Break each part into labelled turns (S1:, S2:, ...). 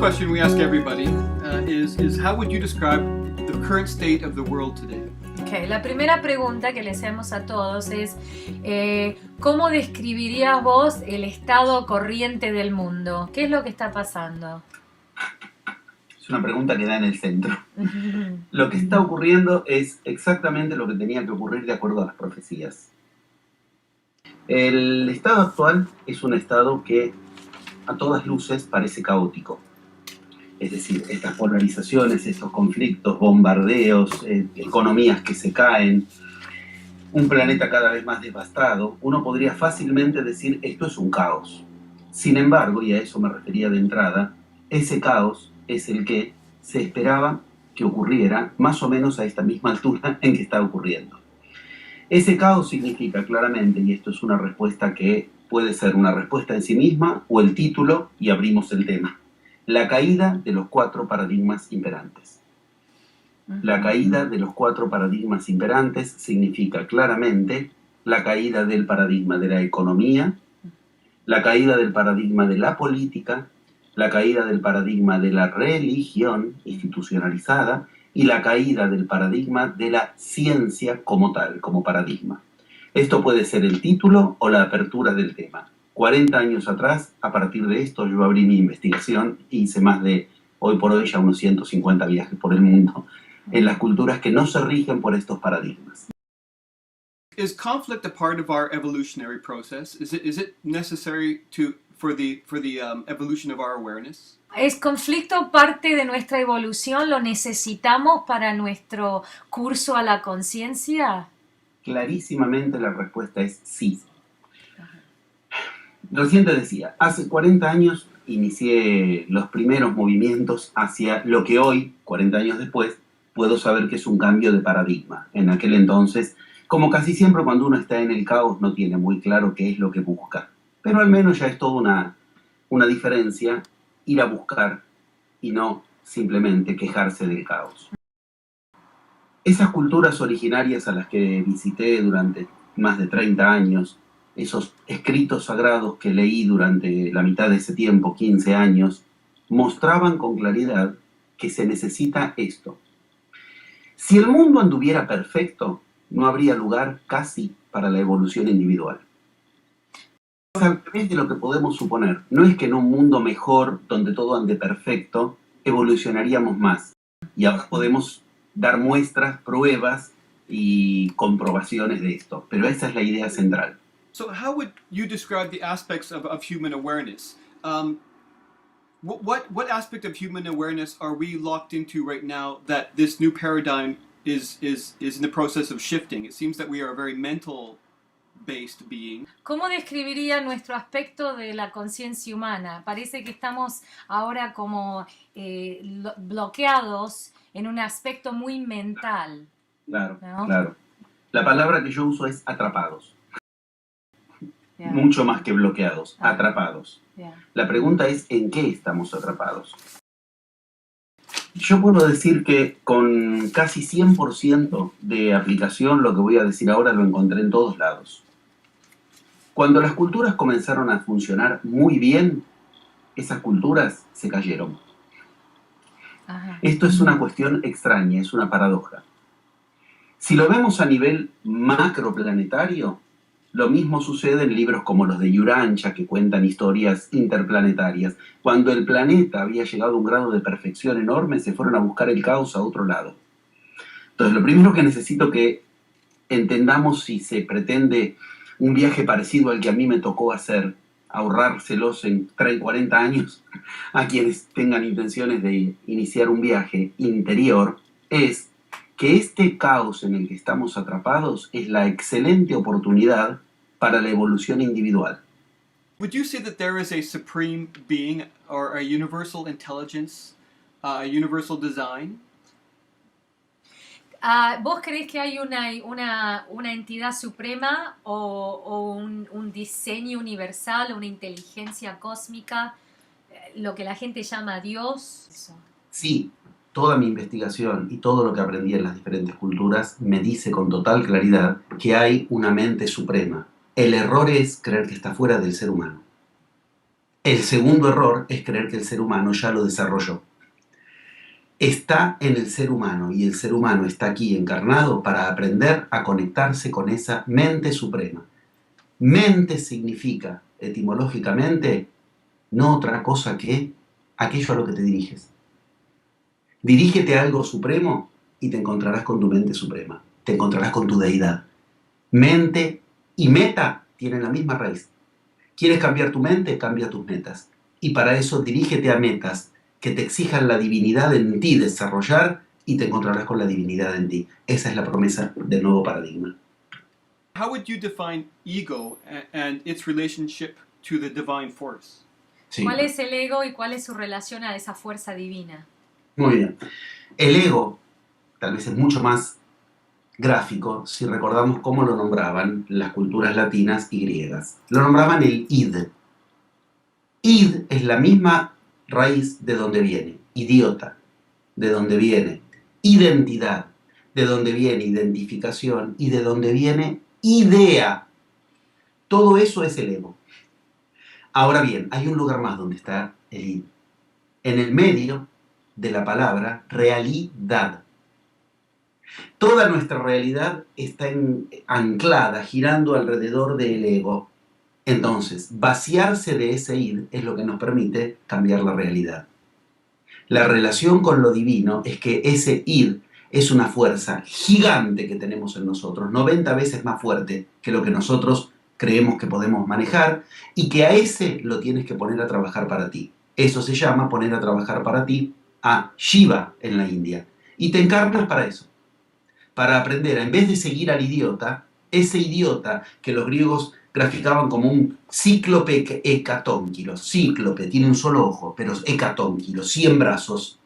S1: question we ask everybody is how would you describe the current state of the world today?
S2: Okay, la primera pregunta que le hacemos a todos es ¿cómo describirías vos el estado corriente del mundo? ¿Qué es lo que está pasando?
S3: Es una pregunta que da en el centro. Lo que está ocurriendo es exactamente lo que tenía que ocurrir de acuerdo a las profecías. El estado actual es un estado que a todas luces parece caótico. Es decir, estas polarizaciones, estos conflictos, bombardeos, economías que se caen, un planeta cada vez más devastado, uno podría fácilmente decir esto es un caos. Sin embargo, y a eso me refería de entrada, ese caos es el que se esperaba que ocurriera más o menos a esta misma altura en que está ocurriendo. Ese caos significa claramente, y esto es una respuesta que puede ser una respuesta en sí misma o el título, y abrimos el tema, la caída de los 4 paradigmas imperantes. La caída de los 4 paradigmas imperantes significa claramente la caída del paradigma de la economía, la caída del paradigma de la política, la caída del paradigma de la religión institucionalizada y la caída del paradigma de la ciencia como tal, como paradigma. Esto puede ser el título o la apertura del tema. 40 años atrás, a partir de esto, yo abrí mi investigación e hice más de, hoy por hoy, ya unos 150 viajes por el mundo, en las culturas que no se rigen por estos paradigmas.
S1: Is conflict a part of our evolutionary process? Is it necessary for the evolution of our awareness?
S2: ¿Es conflicto parte de nuestra evolución? ¿Lo necesitamos para nuestro curso a la conciencia?
S3: Clarísimamente la respuesta es sí. Recién te decía, hace 40 años inicié los primeros movimientos hacia lo que hoy, 40 años después, puedo saber que es un cambio de paradigma. En aquel entonces, como casi siempre cuando uno está en el caos, no tiene muy claro qué es lo que busca. Pero al menos ya es toda una diferencia ir a buscar y no simplemente quejarse del caos. Esas culturas originarias a las que visité durante más de 30 años, esos escritos sagrados que leí durante la mitad de ese tiempo, 15 años, mostraban con claridad que se necesita esto. Si el mundo anduviera perfecto, no habría lugar casi para la evolución individual. Al revés de lo que podemos suponer, no es que en un mundo mejor, donde todo ande perfecto, evolucionaríamos más. Y ahora podemos dar muestras, pruebas y comprobaciones de esto. Pero esa es la idea central.
S1: So how would you describe the aspects of human awareness? What aspect of human awareness are we locked into right now that this new paradigm is in the process of shifting? It seems that we are a very mental-based being.
S2: ¿Cómo describiría nuestro aspecto de la conciencia humana? Parece que estamos ahora como bloqueados en un aspecto muy mental.
S3: Claro,
S2: ¿no?
S3: claro. La palabra que yo uso es atrapados.
S2: Yeah.
S3: Mucho más que bloqueados, atrapados.
S2: Yeah.
S3: La pregunta es, ¿en qué estamos atrapados? Yo puedo decir que con casi 100% de aplicación, lo que voy a decir ahora lo encontré en todos lados. Cuando las culturas comenzaron a funcionar muy bien, esas culturas se cayeron.
S2: Ajá.
S3: Esto es una cuestión extraña, es una paradoja. Si lo vemos a nivel macroplanetario, lo mismo sucede en libros como los de Urantia, que cuentan historias interplanetarias. Cuando el planeta había llegado a un grado de perfección enorme, se fueron a buscar el caos a otro lado. Entonces, lo primero que necesito que entendamos, si se pretende un viaje parecido al que a mí me tocó hacer, ahorrárselos en 40 años a quienes tengan intenciones de iniciar un viaje interior, es que este caos en el que estamos atrapados es la excelente oportunidad para la evolución individual.
S1: Would you say that there is a supreme being or a universal intelligence, a universal design?
S2: ¿Vos creés que hay una entidad suprema o un diseño universal, una inteligencia cósmica, lo que la gente llama Dios? Eso.
S3: Sí, toda mi investigación y todo lo que aprendí en las diferentes culturas me dice con total claridad que hay una mente suprema. El error es creer que está fuera del ser humano. El segundo error es creer que el ser humano ya lo desarrolló. Está en el ser humano y el ser humano está aquí encarnado para aprender a conectarse con esa mente suprema. Mente significa, etimológicamente, no otra cosa que aquello a lo que te diriges. Dirígete a algo supremo y te encontrarás con tu mente suprema. Te encontrarás con tu deidad. Mente y meta tienen la misma raíz. ¿Quieres cambiar tu mente? Cambia tus metas. Y para eso dirígete a metas que te exijan la divinidad en ti desarrollar y te encontrarás con la divinidad en ti. Esa es la promesa del nuevo paradigma.
S1: How would you define ego and its relationship to the divine force?
S3: Sí.
S2: ¿Cuál es el ego y cuál es su relación a esa fuerza divina?
S3: Muy bien. El ego tal vez es mucho más gráfico si recordamos cómo lo nombraban las culturas latinas y griegas. Lo nombraban el id. Id es la misma raíz de donde viene. Idiota, de donde viene. Identidad, de donde viene identificación y de donde viene idea. Todo eso es el ego. Ahora bien, hay un lugar más donde está el id. En el medio de la palabra realidad. Toda nuestra realidad está anclada, girando alrededor del ego. Entonces, vaciarse de ese id es lo que nos permite cambiar la realidad. La relación con lo divino es que ese id es una fuerza gigante que tenemos en nosotros, 90 veces más fuerte que lo que nosotros creemos que podemos manejar, y que a ese lo tienes que poner a trabajar para ti. Eso se llama poner a trabajar para ti a Shiva en la India. Y te encarnas para eso. Para aprender, en vez de seguir al idiota, ese idiota que los griegos graficaban como un cíclope hecatónquilo. Cíclope, tiene un solo ojo, pero es hecatónquilo, 100 brazos.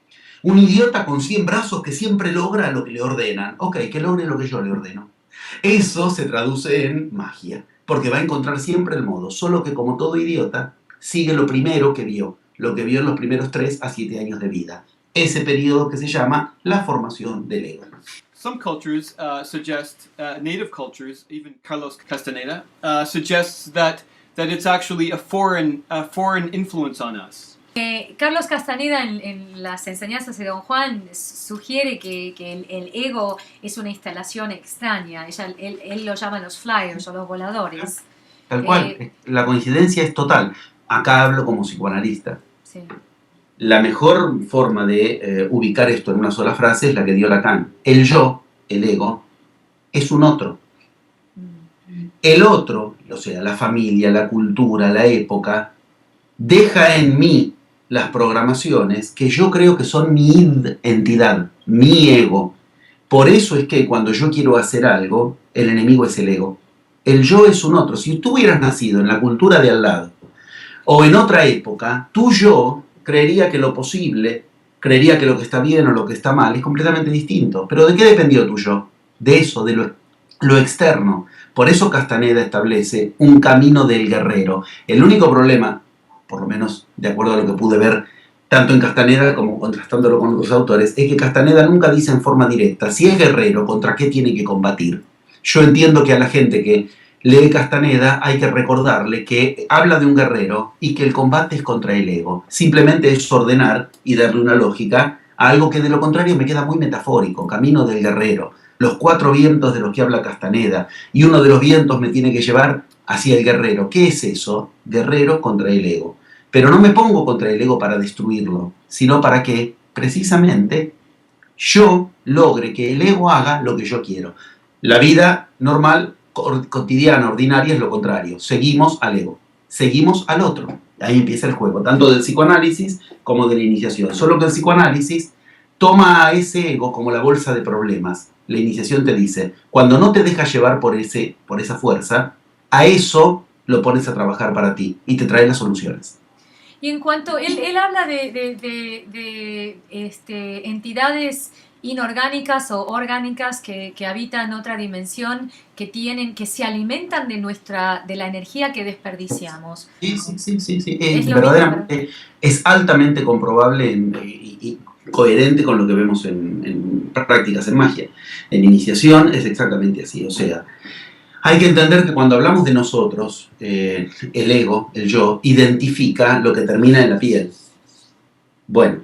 S3: Un idiota con 100 brazos que siempre logra lo que le ordenan. Ok, que logre lo que yo le ordeno. Eso se traduce en magia, porque va a encontrar siempre el modo, solo que como todo idiota, sigue lo primero que vio, lo que vio en los primeros 3 a 7 años de vida. Ese periodo que se llama la formación del ego.
S1: Some cultures suggest, native cultures, even Carlos Castaneda, suggests that it's actually a foreign influence on us.
S2: Carlos Castaneda en las enseñanzas de Don Juan sugiere que el ego es una instalación extraña. Él lo llama los flyers o los voladores.
S3: Tal cual, la coincidencia es total. Acá hablo como psicoanalista.
S2: Sí.
S3: La mejor forma de ubicar esto en una sola frase es la que dio Lacan. El yo, el ego, es un otro. El otro, o sea, la familia, la cultura, la época, deja en mí las programaciones que yo creo que son mi entidad, mi ego. Por eso es que cuando yo quiero hacer algo, el enemigo es el ego. El yo es un otro. Si tú hubieras nacido en la cultura de al lado o en otra época, tu yo creería que lo posible, creería que lo que está bien o lo que está mal es completamente distinto. ¿Pero de qué dependió tu yo? De eso, de lo externo. Por eso Castaneda establece un camino del guerrero. El único problema, por lo menos de acuerdo a lo que pude ver tanto en Castaneda como contrastándolo con otros autores, es que Castaneda nunca dice en forma directa si es guerrero, contra qué tiene que combatir. Yo entiendo que a la gente que lee Castaneda hay que recordarle que habla de un guerrero y que el combate es contra el ego. Simplemente es ordenar y darle una lógica a algo que de lo contrario me queda muy metafórico, camino del guerrero. Los 4 vientos de los que habla Castaneda y uno de los vientos me tiene que llevar hacia el guerrero. ¿Qué es eso? Guerrero contra el ego. Pero no me pongo contra el ego para destruirlo, sino para que, precisamente, yo logre que el ego haga lo que yo quiero. La vida normal, cotidiana, ordinaria, es lo contrario. Seguimos al ego, seguimos al otro. Ahí empieza el juego, tanto del psicoanálisis como de la iniciación. Solo que el psicoanálisis toma a ese ego como la bolsa de problemas. La iniciación te dice, cuando no te dejas llevar por esa fuerza, a eso lo pones a trabajar para ti y te trae las soluciones.
S2: Y en cuanto, él habla de entidades inorgánicas o orgánicas que habitan otra dimensión, que se alimentan de la energía que desperdiciamos.
S3: Sí. Verdaderamente es altamente comprobable y coherente con lo que vemos en prácticas en magia. En iniciación es exactamente así. O sea, Hay que entender que cuando hablamos de nosotros, el ego, el yo, identifica lo que termina en la piel. Bueno,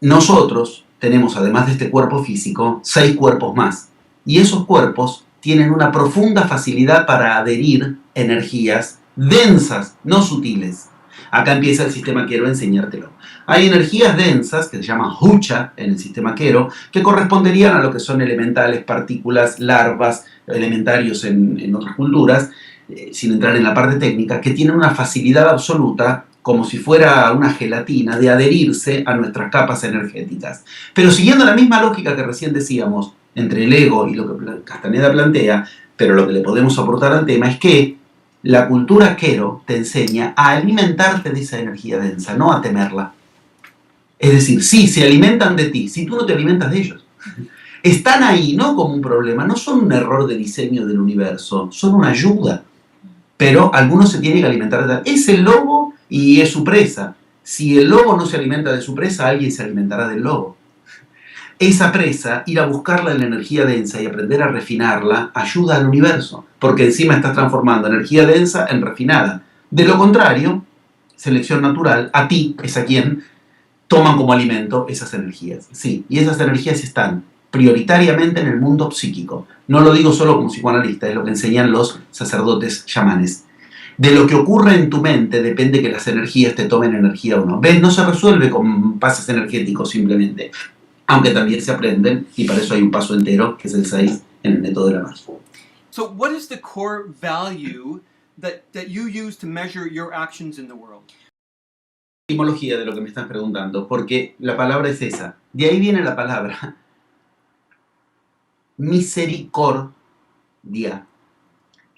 S3: nosotros tenemos, además de este cuerpo físico, 6 cuerpos más. Y esos cuerpos tienen una profunda facilidad para adherir energías densas, no sutiles. Acá empieza el sistema Quero a enseñártelo. Hay energías densas, que se llaman hucha en el sistema Quero, que corresponderían a lo que son elementales, partículas, larvas, elementarios en otras culturas, sin entrar en la parte técnica, que tienen una facilidad absoluta, como si fuera una gelatina, de adherirse a nuestras capas energéticas. Pero siguiendo la misma lógica que recién decíamos, entre el ego y lo que Castaneda plantea, pero lo que le podemos aportar al tema es que la cultura Quero te enseña a alimentarte de esa energía densa, no a temerla. Es decir, sí, se alimentan de ti, si tú no te alimentas de ellos. Están ahí, no como un problema, no son un error de diseño del universo, son una ayuda. Pero algunos se tienen que alimentar de tal. Es el lobo y es su presa. Si el lobo no se alimenta de su presa, alguien se alimentará del lobo. Esa presa, ir a buscarla en la energía densa y aprender a refinarla, ayuda al universo, porque encima estás transformando energía densa en refinada. De lo contrario, selección natural, a ti es a quien toman como alimento esas energías. Sí, y esas energías están prioritariamente en el mundo psíquico. No lo digo solo como psicoanalista, es lo que enseñan los sacerdotes chamanes. De lo que ocurre en tu mente depende que las energías te tomen energía o no. ¿Ves? No se resuelve con pases energéticos simplemente, aunque también se aprenden, y para eso hay un paso entero, que es el 6 en el método de la magia.
S1: So, what is the core value that you use to measure your actions in the world?
S3: Etimología de lo que me estás preguntando, porque la palabra es esa. De ahí viene la palabra misericordia.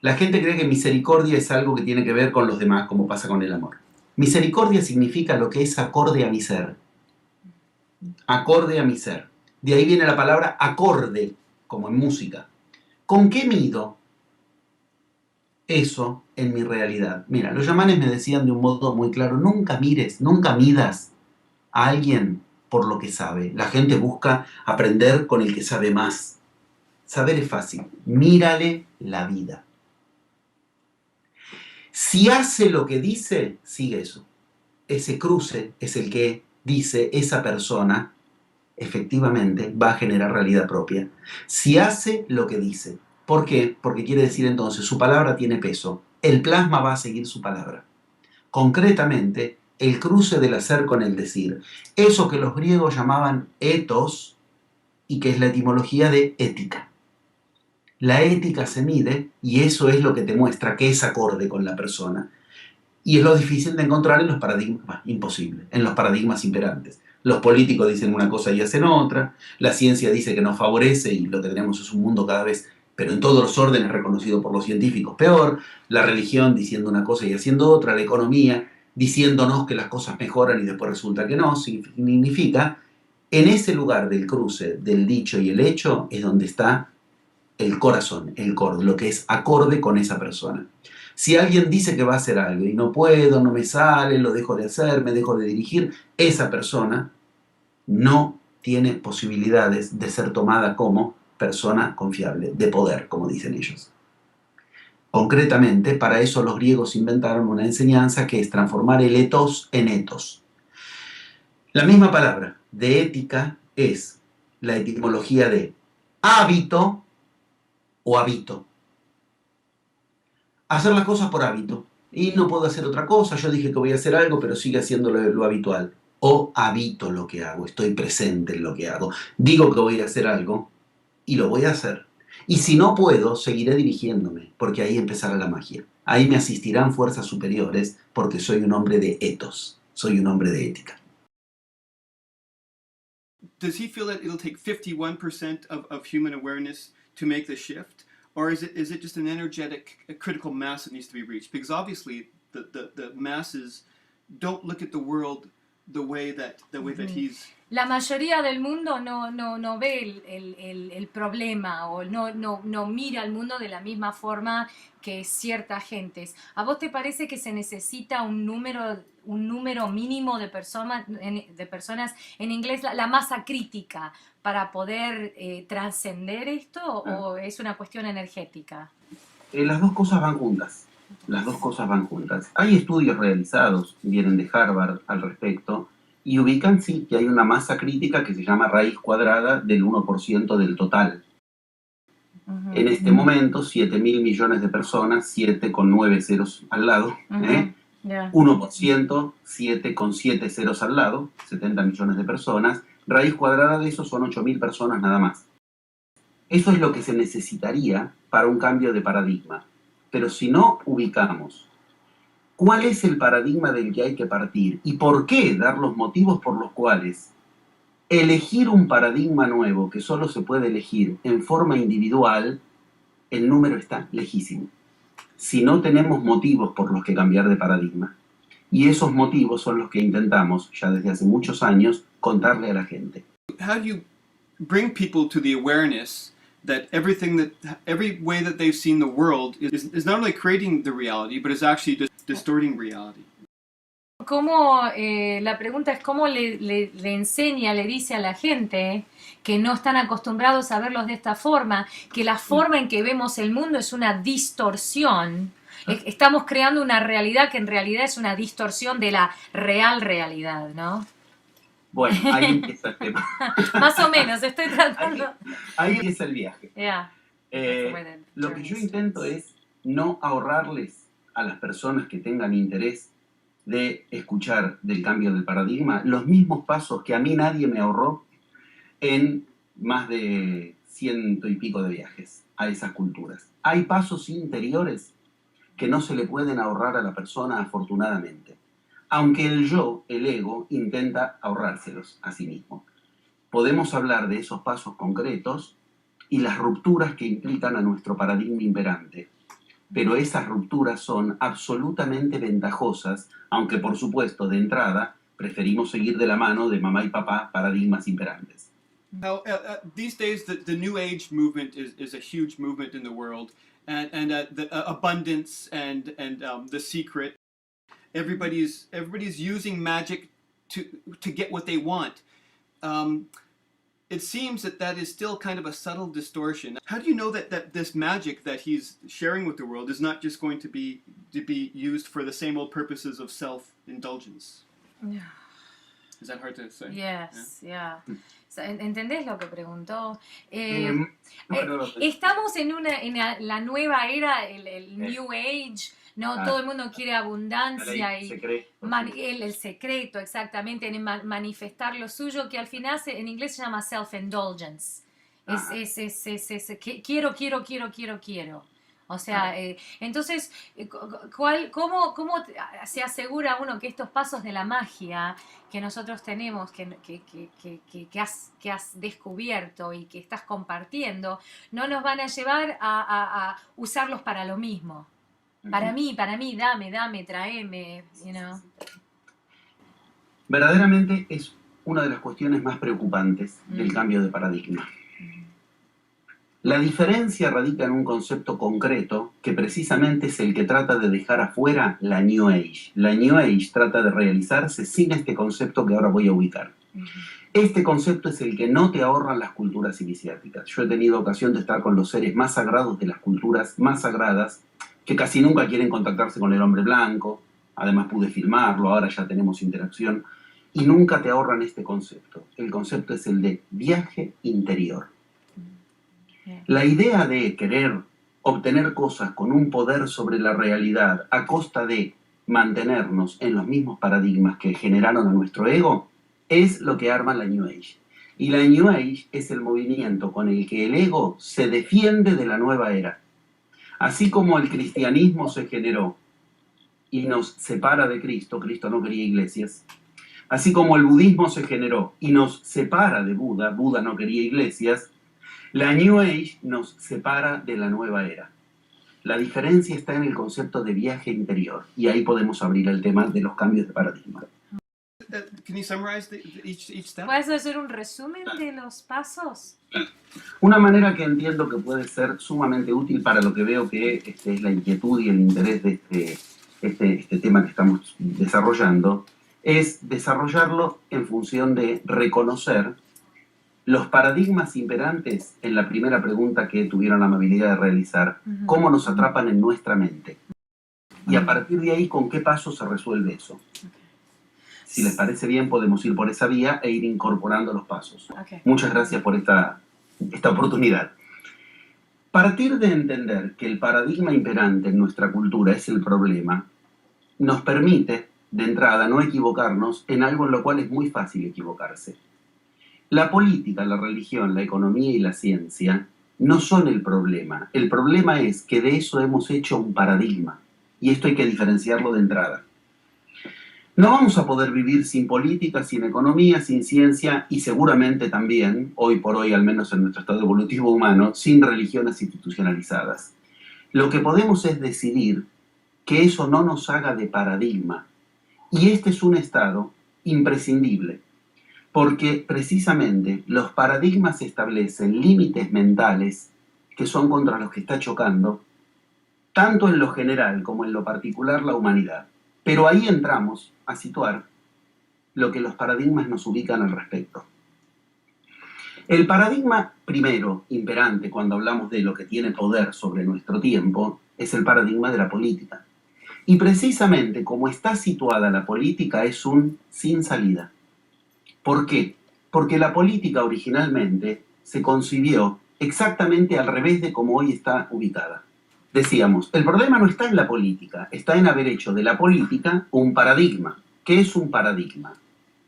S3: La gente cree que misericordia es algo que tiene que ver con los demás, como pasa con el amor. Misericordia significa lo que es acorde a mi ser. Acorde a mi ser. De ahí viene la palabra acorde, como en música. ¿Con qué mido eso en mi realidad? Mira, los chamanes me decían de un modo muy claro, nunca mires, nunca midas a alguien por lo que sabe. La gente busca aprender con el que sabe más. Saber es fácil. Mírale la vida. Si hace lo que dice, sigue eso. Ese cruce es el que dice esa persona efectivamente va a generar realidad propia. Si hace lo que dice. ¿Por qué? Porque quiere decir entonces su palabra tiene peso. El plasma va a seguir su palabra. Concretamente, el cruce del hacer con el decir. Eso que los griegos llamaban ethos y que es la etimología de ética. La ética se mide y eso es lo que te muestra que es acorde con la persona. Y es lo difícil de encontrar en los paradigmas, imposible, en los paradigmas imperantes. Los políticos dicen una cosa y hacen otra, la ciencia dice que nos favorece y lo que tenemos es un mundo cada vez, pero en todos los órdenes reconocido por los científicos, peor, la religión diciendo una cosa y haciendo otra, la economía diciéndonos que las cosas mejoran y después resulta que no, significa, en ese lugar del cruce del dicho y el hecho es donde está el corazón, el core, lo que es acorde con esa persona. Si alguien dice que va a hacer algo y no puedo, no me sale, lo dejo de hacer, me dejo de dirigir, esa persona no tiene posibilidades de ser tomada como persona confiable, de poder, como dicen ellos. Concretamente, para eso los griegos inventaron una enseñanza que es transformar el ethos en ethos. La misma palabra de ética es la etimología de hábito o habito. Hacer las cosas por hábito. Y no puedo hacer otra cosa, yo dije que voy a hacer algo, pero sigue haciendo lo habitual. O habito lo que hago, estoy presente en lo que hago. Digo que voy a hacer algo y lo voy a hacer. Y si no puedo, seguiré dirigiéndome, porque ahí empezará la magia. Ahí me asistirán fuerzas superiores, porque soy un hombre de ethos, soy un hombre de ética.
S1: Does he feel that it'll take 51% of human awareness to make the shift? Or is it just an energetic, a critical mass that needs to be reached? Because obviously the masses don't look at the world the way that he's...
S2: La mayoría del mundo no ve el problema o no mira al mundo de la misma forma que ciertas gentes. ¿A vos te parece que se necesita un número mínimo de personas, en inglés la masa crítica, para poder trascender esto, o es una cuestión energética?
S3: las dos cosas van juntas. Las dos cosas van juntas. Hay estudios realizados, vienen de Harvard al respecto, y ubican, sí, que hay una masa crítica que se llama raíz cuadrada del 1% del total. En este momento, 7.000 millones de personas, 7 con 9 ceros al lado, 1%, 7 con 7 ceros al lado, 70 millones de personas, raíz cuadrada de eso son 8.000 personas nada más. Eso es lo que se necesitaría para un cambio de paradigma. Pero si no ubicamos cuál es el paradigma del que hay que partir y por qué dar los motivos por los cuales elegir un paradigma nuevo que solo se puede elegir en forma individual, el número está lejísimo. Si no tenemos motivos por los que cambiar de paradigma. Y esos motivos son los que intentamos, ya desde hace muchos años, contarle a la gente.
S1: How do you bring people to the awareness that every way that they've seen the world is not only creating the reality, but is actually distorting reality?
S2: ¿Cómo, la pregunta es cómo le enseña, le dice a la gente que no están acostumbrados a verlos de esta forma, que la forma en que vemos el mundo es una distorsión? Estamos creando una realidad que en realidad es una distorsión de la real realidad, ¿no?
S3: Bueno, ahí empieza el tema.
S2: Más o menos, estoy tratando.
S3: Ahí empieza el viaje.
S2: Yeah.
S3: Lo que yo intento es no ahorrarles a las personas que tengan interés de escuchar del cambio del paradigma los mismos pasos que a mí nadie me ahorró en más de 100 y pico de viajes a esas culturas. Hay pasos interiores que no se le pueden ahorrar a la persona, afortunadamente, aunque el yo, el ego, intenta ahorrárselos a sí mismo. Podemos hablar de esos pasos concretos y las rupturas que implican a nuestro paradigma imperante, pero esas rupturas son absolutamente ventajosas, aunque por supuesto de entrada preferimos seguir de la mano de mamá y papá paradigmas imperantes.
S1: Now, these days, the New Age movement is a huge movement in the world, and the abundance and the secret. Everybody's using magic to get what they want. It seems that is still kind of a subtle distortion. How do you know that this magic that he's sharing with the world is not just going to be used for the same old purposes of self-indulgence? Is that hard to say?
S2: Yes, yeah. ¿Entendés lo que preguntó?
S3: Bueno,
S2: Estamos en la nueva era, el New Age, ¿no? Todo el mundo quiere abundancia y el secreto, exactamente, en manifestar lo suyo, que al final en inglés se llama self-indulgence. Quiero. O sea, entonces, ¿cómo se asegura uno que estos pasos de la magia que nosotros tenemos, que has descubierto y que estás compartiendo, no nos van a llevar a usarlos para lo mismo? Para mí, dame, tráeme, you know.
S3: Verdaderamente es una de las cuestiones más preocupantes del cambio de paradigma. La diferencia radica en un concepto concreto que precisamente es el que trata de dejar afuera la New Age. La New Age trata de realizarse sin este concepto que ahora voy a ubicar. Este concepto es el que no te ahorran las culturas iniciáticas. Yo he tenido ocasión de estar con los seres más sagrados de las culturas más sagradas, que casi nunca quieren contactarse con el hombre blanco. Además pude filmarlo, ahora ya tenemos interacción. Y nunca te ahorran este concepto. El concepto es el de viaje interior. La idea de querer obtener cosas con un poder sobre la realidad a costa de mantenernos en los mismos paradigmas que generaron a nuestro ego es lo que arma la New Age. Y la New Age es el movimiento con el que el ego se defiende de la nueva era. Así como el cristianismo se generó y nos separa de Cristo, Cristo no quería iglesias. Así como el budismo se generó y nos separa de Buda, Buda no quería iglesias. La New Age nos separa de la nueva era. La diferencia está en el concepto de viaje interior, y ahí podemos abrir el tema de los cambios de paradigma.
S1: Can you summarize each step?
S2: ¿Puedes hacer un resumen de los pasos?
S3: Una manera que entiendo que puede ser sumamente útil para lo que veo que es la inquietud y el interés de este tema que estamos desarrollando, es desarrollarlo en función de reconocer los paradigmas imperantes, en la primera pregunta que tuvieron la amabilidad de realizar, cómo nos atrapan en nuestra mente. Y a partir de ahí, ¿con qué paso se resuelve eso? Si les parece bien, podemos ir por esa vía e ir incorporando los pasos.
S2: Okay.
S3: Muchas gracias por esta oportunidad. Partir de entender que el paradigma imperante en nuestra cultura es el problema, nos permite, de entrada, no equivocarnos en algo en lo cual es muy fácil equivocarse. La política, la religión, la economía y la ciencia no son el problema. El problema es que de eso hemos hecho un paradigma. Y esto hay que diferenciarlo de entrada. No vamos a poder vivir sin política, sin economía, sin ciencia y seguramente también, hoy por hoy, al menos en nuestro estado evolutivo humano, sin religiones institucionalizadas. Lo que podemos es decidir que eso no nos haga de paradigma. Y este es un estado imprescindible, porque precisamente los paradigmas establecen límites mentales que son contra los que está chocando, tanto en lo general como en lo particular, la humanidad. Pero ahí entramos a situar lo que los paradigmas nos ubican al respecto. El paradigma primero, imperante, cuando hablamos de lo que tiene poder sobre nuestro tiempo, es el paradigma de la política. Y precisamente como está situada la política es un sin salida. ¿Por qué? Porque la política originalmente se concibió exactamente al revés de como hoy está ubicada. Decíamos, el problema no está en la política, está en haber hecho de la política un paradigma. ¿Qué es un paradigma?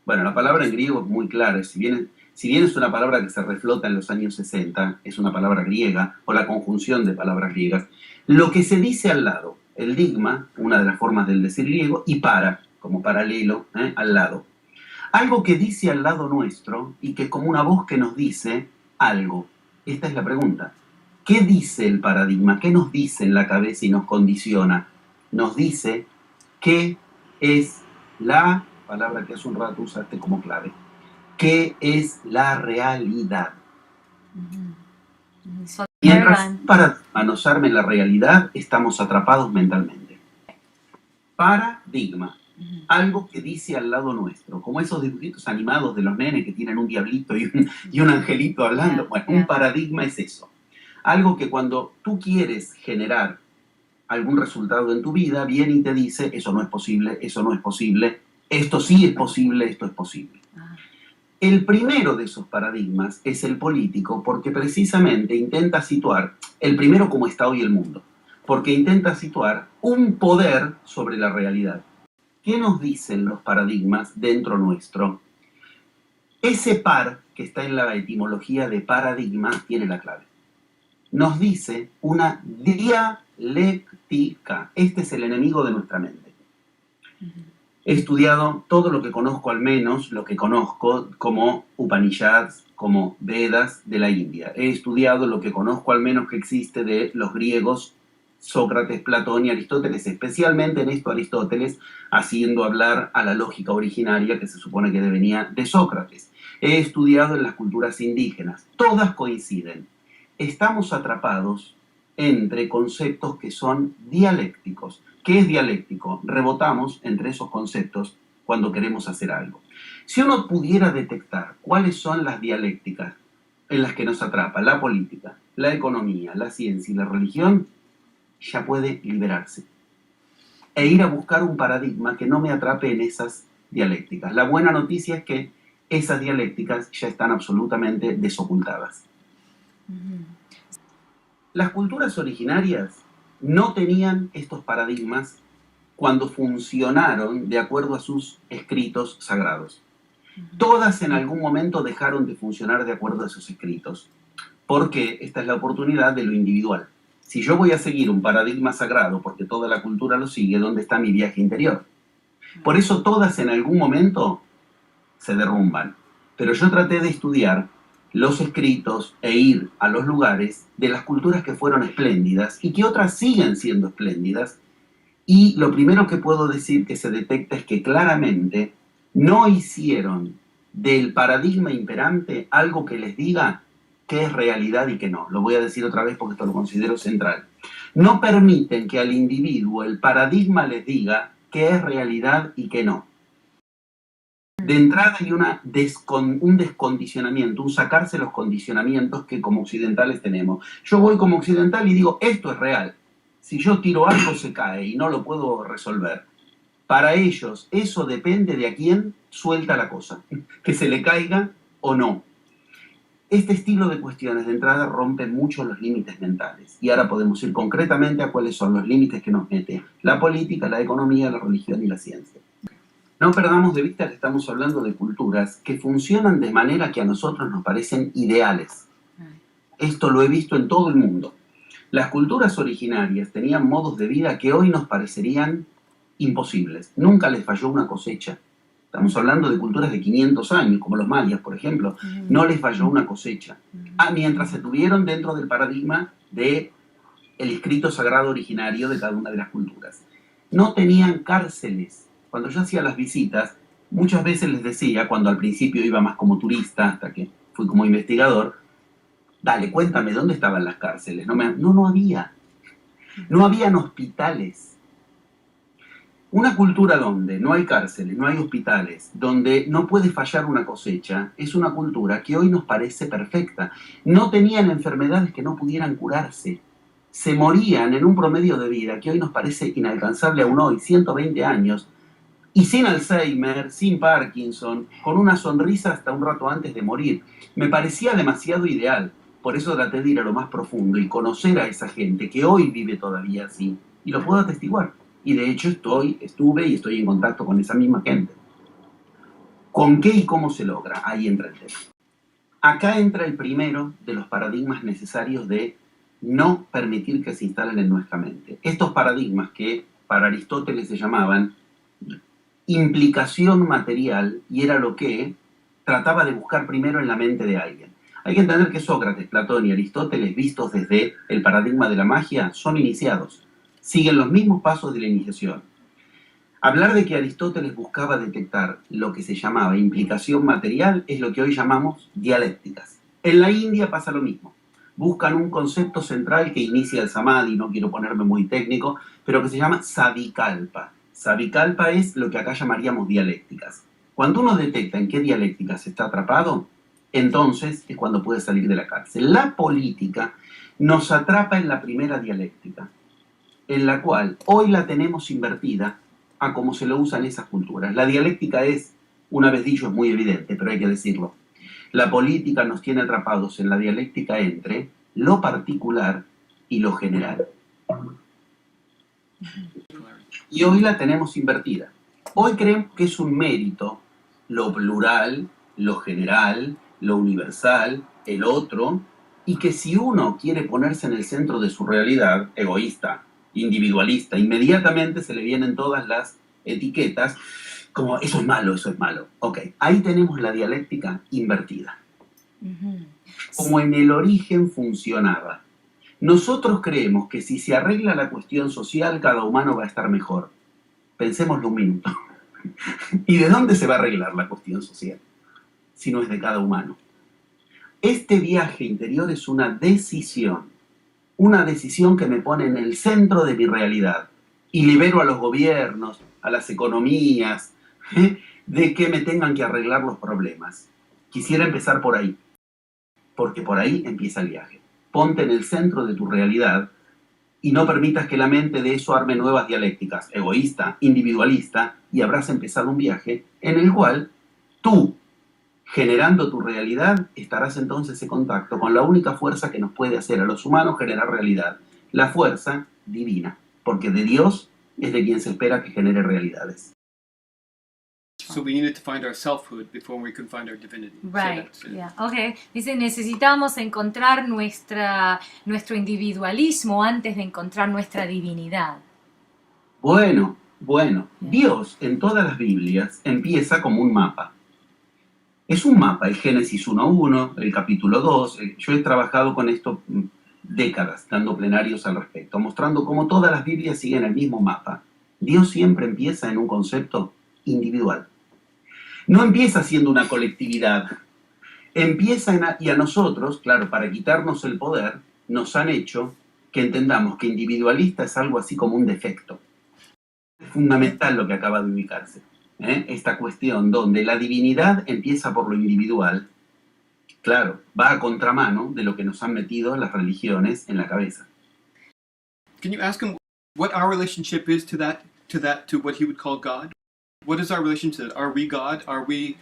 S3: Bueno, la palabra en griego es muy clara, si bien es una palabra que se reflota en los años 60, es una palabra griega, o la conjunción de palabras griegas, lo que se dice al lado, el digma, una de las formas del decir griego, y para, como paralelo, al lado. Algo que dice al lado nuestro y que es como una voz que nos dice algo. Esta es la pregunta. ¿Qué dice el paradigma? ¿Qué nos dice en la cabeza y nos condiciona? Nos dice qué es la palabra que hace un rato usaste como clave. ¿Qué es la realidad? Mientras para manosarme la realidad, estamos atrapados mentalmente. Paradigma. Algo que dice al lado nuestro, como esos dibujitos animados de los nenes que tienen un diablito y un angelito hablando. Bueno, un paradigma es eso. Algo que cuando tú quieres generar algún resultado en tu vida, viene y te dice, eso no es posible, eso no es posible, esto sí es posible, esto es posible. El primero de esos paradigmas es el político, porque precisamente intenta situar, el primero como está hoy el mundo, porque intenta situar un poder sobre la realidad. ¿Qué nos dicen los paradigmas dentro nuestro? Ese par que está en la etimología de paradigma tiene la clave. Nos dice una dialéctica. Este es el enemigo de nuestra mente. He estudiado todo lo que conozco, al menos lo que conozco como Upanishads, como Vedas de la India. He estudiado lo que conozco al menos que existe de los griegos, Sócrates, Platón y Aristóteles, especialmente en esto Aristóteles, haciendo hablar a la lógica originaria que se supone que venía de Sócrates. He estudiado en las culturas indígenas. Todas coinciden. Estamos atrapados entre conceptos que son dialécticos. ¿Qué es dialéctico? Rebotamos entre esos conceptos cuando queremos hacer algo. Si uno pudiera detectar cuáles son las dialécticas en las que nos atrapa la política, la economía, la ciencia y la religión, ya puede liberarse e ir a buscar un paradigma que no me atrape en esas dialécticas. La buena noticia es que esas dialécticas ya están absolutamente desocultadas. Las culturas originarias no tenían estos paradigmas cuando funcionaron de acuerdo a sus escritos sagrados. Todas en algún momento dejaron de funcionar de acuerdo a esos escritos, porque esta es la oportunidad de lo individual. Si yo voy a seguir un paradigma sagrado porque toda la cultura lo sigue, ¿dónde está mi viaje interior? Por eso todas en algún momento se derrumban. Pero yo traté de estudiar los escritos e ir a los lugares de las culturas que fueron espléndidas y que otras siguen siendo espléndidas. Y lo primero que puedo decir que se detecta es que claramente no hicieron del paradigma imperante algo que les diga qué es realidad y qué no. Lo voy a decir otra vez porque esto lo considero central. No permiten que al individuo el paradigma les diga qué es realidad y qué no. De entrada hay un descondicionamiento, un sacarse los condicionamientos que como occidentales tenemos. Yo voy como occidental y digo, esto es real. Si yo tiro algo se cae y no lo puedo resolver. Para ellos eso depende de a quién suelta la cosa, que se le caiga o no. Este estilo de cuestiones de entrada rompe mucho los límites mentales. Y ahora podemos ir concretamente a cuáles son los límites que nos mete la política, la economía, la religión y la ciencia. No perdamos de vista que estamos hablando de culturas que funcionan de manera que a nosotros nos parecen ideales. Esto lo he visto en todo el mundo. Las culturas originarias tenían modos de vida que hoy nos parecerían imposibles. Nunca les falló una cosecha. Estamos hablando de culturas de 500 años, como los mayas, por ejemplo. No les falló una cosecha. Mientras se tuvieron dentro del paradigma del escrito sagrado originario de cada una de las culturas. No tenían cárceles. Cuando yo hacía las visitas, muchas veces les decía, cuando al principio iba más como turista, hasta que fui como investigador, dale, cuéntame, ¿dónde estaban las cárceles? No había. No habían hospitales. Una cultura donde no hay cárceles, no hay hospitales, donde no puede fallar una cosecha, es una cultura que hoy nos parece perfecta. No tenían enfermedades que no pudieran curarse. Se morían en un promedio de vida que hoy nos parece inalcanzable aún hoy, 120 años, y sin Alzheimer, sin Parkinson, con una sonrisa hasta un rato antes de morir. Me parecía demasiado ideal. Por eso traté de ir a lo más profundo y conocer a esa gente que hoy vive todavía así. Y lo puedo atestiguar. Y de hecho estuve y estoy en contacto con esa misma gente. ¿Con qué y cómo se logra? Ahí entra el tema. Acá entra el primero de los paradigmas necesarios de no permitir que se instalen en nuestra mente. Estos paradigmas que para Aristóteles se llamaban implicación material, y era lo que trataba de buscar primero en la mente de alguien. Hay que entender que Sócrates, Platón y Aristóteles, vistos desde el paradigma de la magia, son iniciados. Siguen los mismos pasos de la iniciación. Hablar de que Aristóteles buscaba detectar lo que se llamaba implicación material es lo que hoy llamamos dialécticas. En la India pasa lo mismo. Buscan un concepto central que inicia el samadhi, no quiero ponerme muy técnico, pero que se llama savikalpa. Savikalpa es lo que acá llamaríamos dialécticas. Cuando uno detecta en qué dialécticas está atrapado, entonces es cuando puede salir de la cárcel. La política nos atrapa en la primera dialéctica, en la cual hoy la tenemos invertida a como se lo usan esas culturas. La dialéctica es, una vez dicho, es muy evidente, pero hay que decirlo. La política nos tiene atrapados en la dialéctica entre lo particular y lo general. Y hoy la tenemos invertida. Hoy creemos que es un mérito lo plural, lo general, lo universal, el otro, y que si uno quiere ponerse en el centro de su realidad, egoísta, individualista, inmediatamente se le vienen todas las etiquetas como eso es malo, eso es malo. Ok, ahí tenemos la dialéctica invertida. Como en el origen funcionaba. Nosotros creemos que si se arregla la cuestión social, cada humano va a estar mejor. Pensémoslo un minuto. ¿Y de dónde se va a arreglar la cuestión social? Si no es de cada humano. Este viaje interior es una decisión que me pone en el centro de mi realidad y libero a los gobiernos, a las economías, de que me tengan que arreglar los problemas. Quisiera empezar por ahí, porque por ahí empieza el viaje. Ponte en el centro de tu realidad y no permitas que la mente de eso arme nuevas dialécticas, egoísta, individualista, y habrás empezado un viaje en el cual tú, generando tu realidad, estarás entonces en contacto con la única fuerza que nos puede hacer a los humanos generar realidad, la fuerza divina, porque de Dios es de quien se espera que genere realidades.
S1: So we needed to find our selfhood before we could find our divinity.
S2: Right,
S1: So that's it.
S2: yeah, okay. Dice, necesitamos encontrar nuestro individualismo antes de encontrar nuestra divinidad.
S3: Bueno, Dios en todas las Biblias empieza como un mapa. Es un mapa, el Génesis 1.1, el capítulo 2. Yo he trabajado con esto décadas, dando plenarios al respecto, mostrando cómo todas las Biblias siguen el mismo mapa. Dios siempre empieza en un concepto individual. No empieza siendo una colectividad. Empieza y a nosotros, claro, para quitarnos el poder, nos han hecho que entendamos que individualista es algo así como un defecto. Es fundamental lo que acaba de ubicarse. esta cuestión donde la divinidad empieza por lo individual, claro, va a contramano de lo que nos han metido las religiones en la cabeza.
S1: Can you ask him what our relationship is to what he would call God? What is our relationship? Are we God? Are we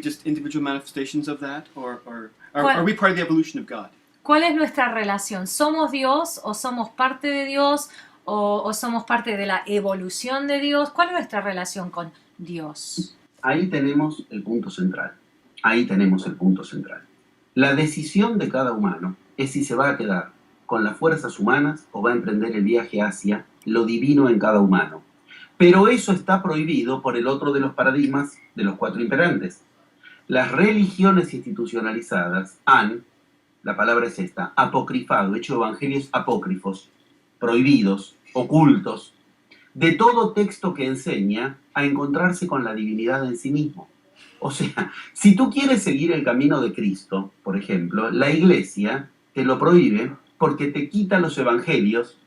S1: just individual manifestations of that, or are we part of the evolution of God?
S2: ¿Cuál es nuestra relación? ¿Somos Dios o somos parte de Dios o somos parte de la evolución de Dios? ¿Cuál es nuestra relación con Dios?
S3: Ahí tenemos el punto central. Ahí tenemos el punto central. La decisión de cada humano es si se va a quedar con las fuerzas humanas o va a emprender el viaje hacia lo divino en cada humano. Pero eso está prohibido por el otro de los paradigmas de los cuatro imperantes. Las religiones institucionalizadas han, la palabra es esta, apocrifado, hecho evangelios apócrifos, prohibidos, ocultos, de todo texto que enseña a encontrarse con la divinidad en sí mismo. O sea, si tú quieres seguir el camino de Cristo, por ejemplo, la Iglesia te lo prohíbe porque te quita los evangelios,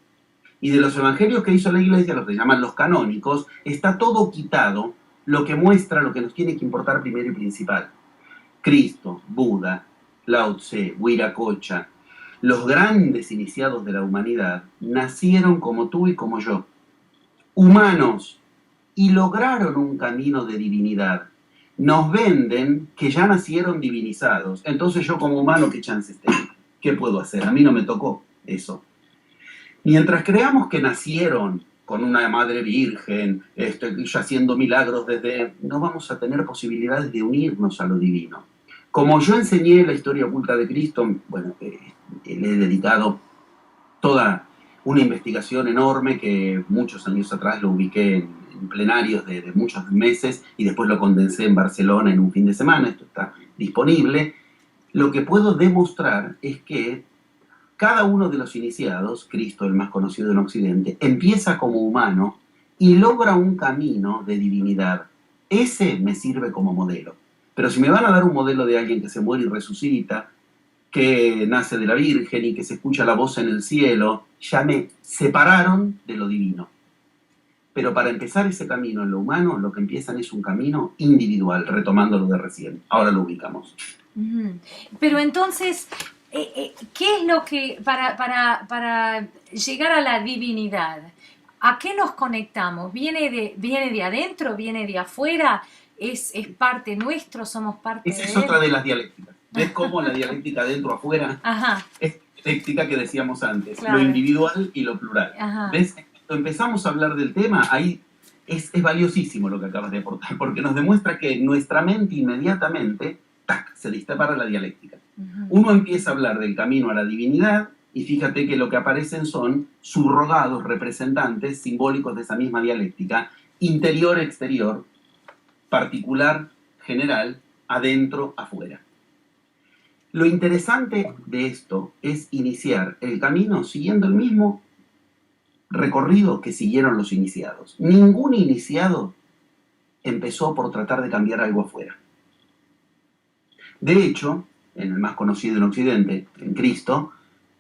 S3: y de los evangelios que hizo la Iglesia, los que llaman los canónicos, está todo quitado, lo que muestra lo que nos tiene que importar primero y principal. Cristo, Buda, Lao Tse, Huiracocha, los grandes iniciados de la humanidad, nacieron como tú y como yo, humanos, y lograron un camino de divinidad. Nos venden que ya nacieron divinizados. Entonces yo como humano, ¿qué chances tengo? ¿Qué puedo hacer? A mí no me tocó eso. Mientras creamos que nacieron con una madre virgen, y haciendo milagros no vamos a tener posibilidades de unirnos a lo divino. Como yo enseñé la historia oculta de Cristo, bueno, le he dedicado toda una investigación enorme que muchos años atrás lo ubiqué en plenarios de muchos meses y después lo condensé en Barcelona en un fin de semana. Esto está disponible. Lo que puedo demostrar es que cada uno de los iniciados, Cristo el más conocido en Occidente, empieza como humano y logra un camino de divinidad. Ese me sirve como modelo. Pero si me van a dar un modelo de alguien que se muere y resucita, que nace de la Virgen y que se escucha la voz en el cielo, ya me separaron de lo divino. Pero para empezar ese camino en lo humano, lo que empiezan es un camino individual, retomando lo de recién. Ahora lo ubicamos.
S2: Pero entonces, ¿qué es lo que, para llegar a la divinidad, a qué nos conectamos? ¿Viene de adentro? ¿Viene de afuera? ¿Es parte nuestro? ¿Somos parte de él?
S3: Esa es otra de las dialécticas. ¿Ves cómo la dialéctica adentro-afuera
S2: Ajá.
S3: es dialéctica que decíamos antes?
S2: Claro.
S3: Lo individual y lo plural.
S2: Ajá.
S3: ¿Ves? Cuando empezamos a hablar del tema, ahí es valiosísimo lo que acabas de aportar, porque nos demuestra que nuestra mente inmediatamente se dispara la dialéctica. Uno empieza a hablar del camino a la divinidad y fíjate que lo que aparecen son subrogados representantes simbólicos de esa misma dialéctica, interior-exterior, particular, general, adentro, afuera. Lo interesante de esto es iniciar el camino siguiendo el mismo recorrido que siguieron los iniciados. Ningún iniciado empezó por tratar de cambiar algo afuera. De hecho, en el más conocido en Occidente, en Cristo,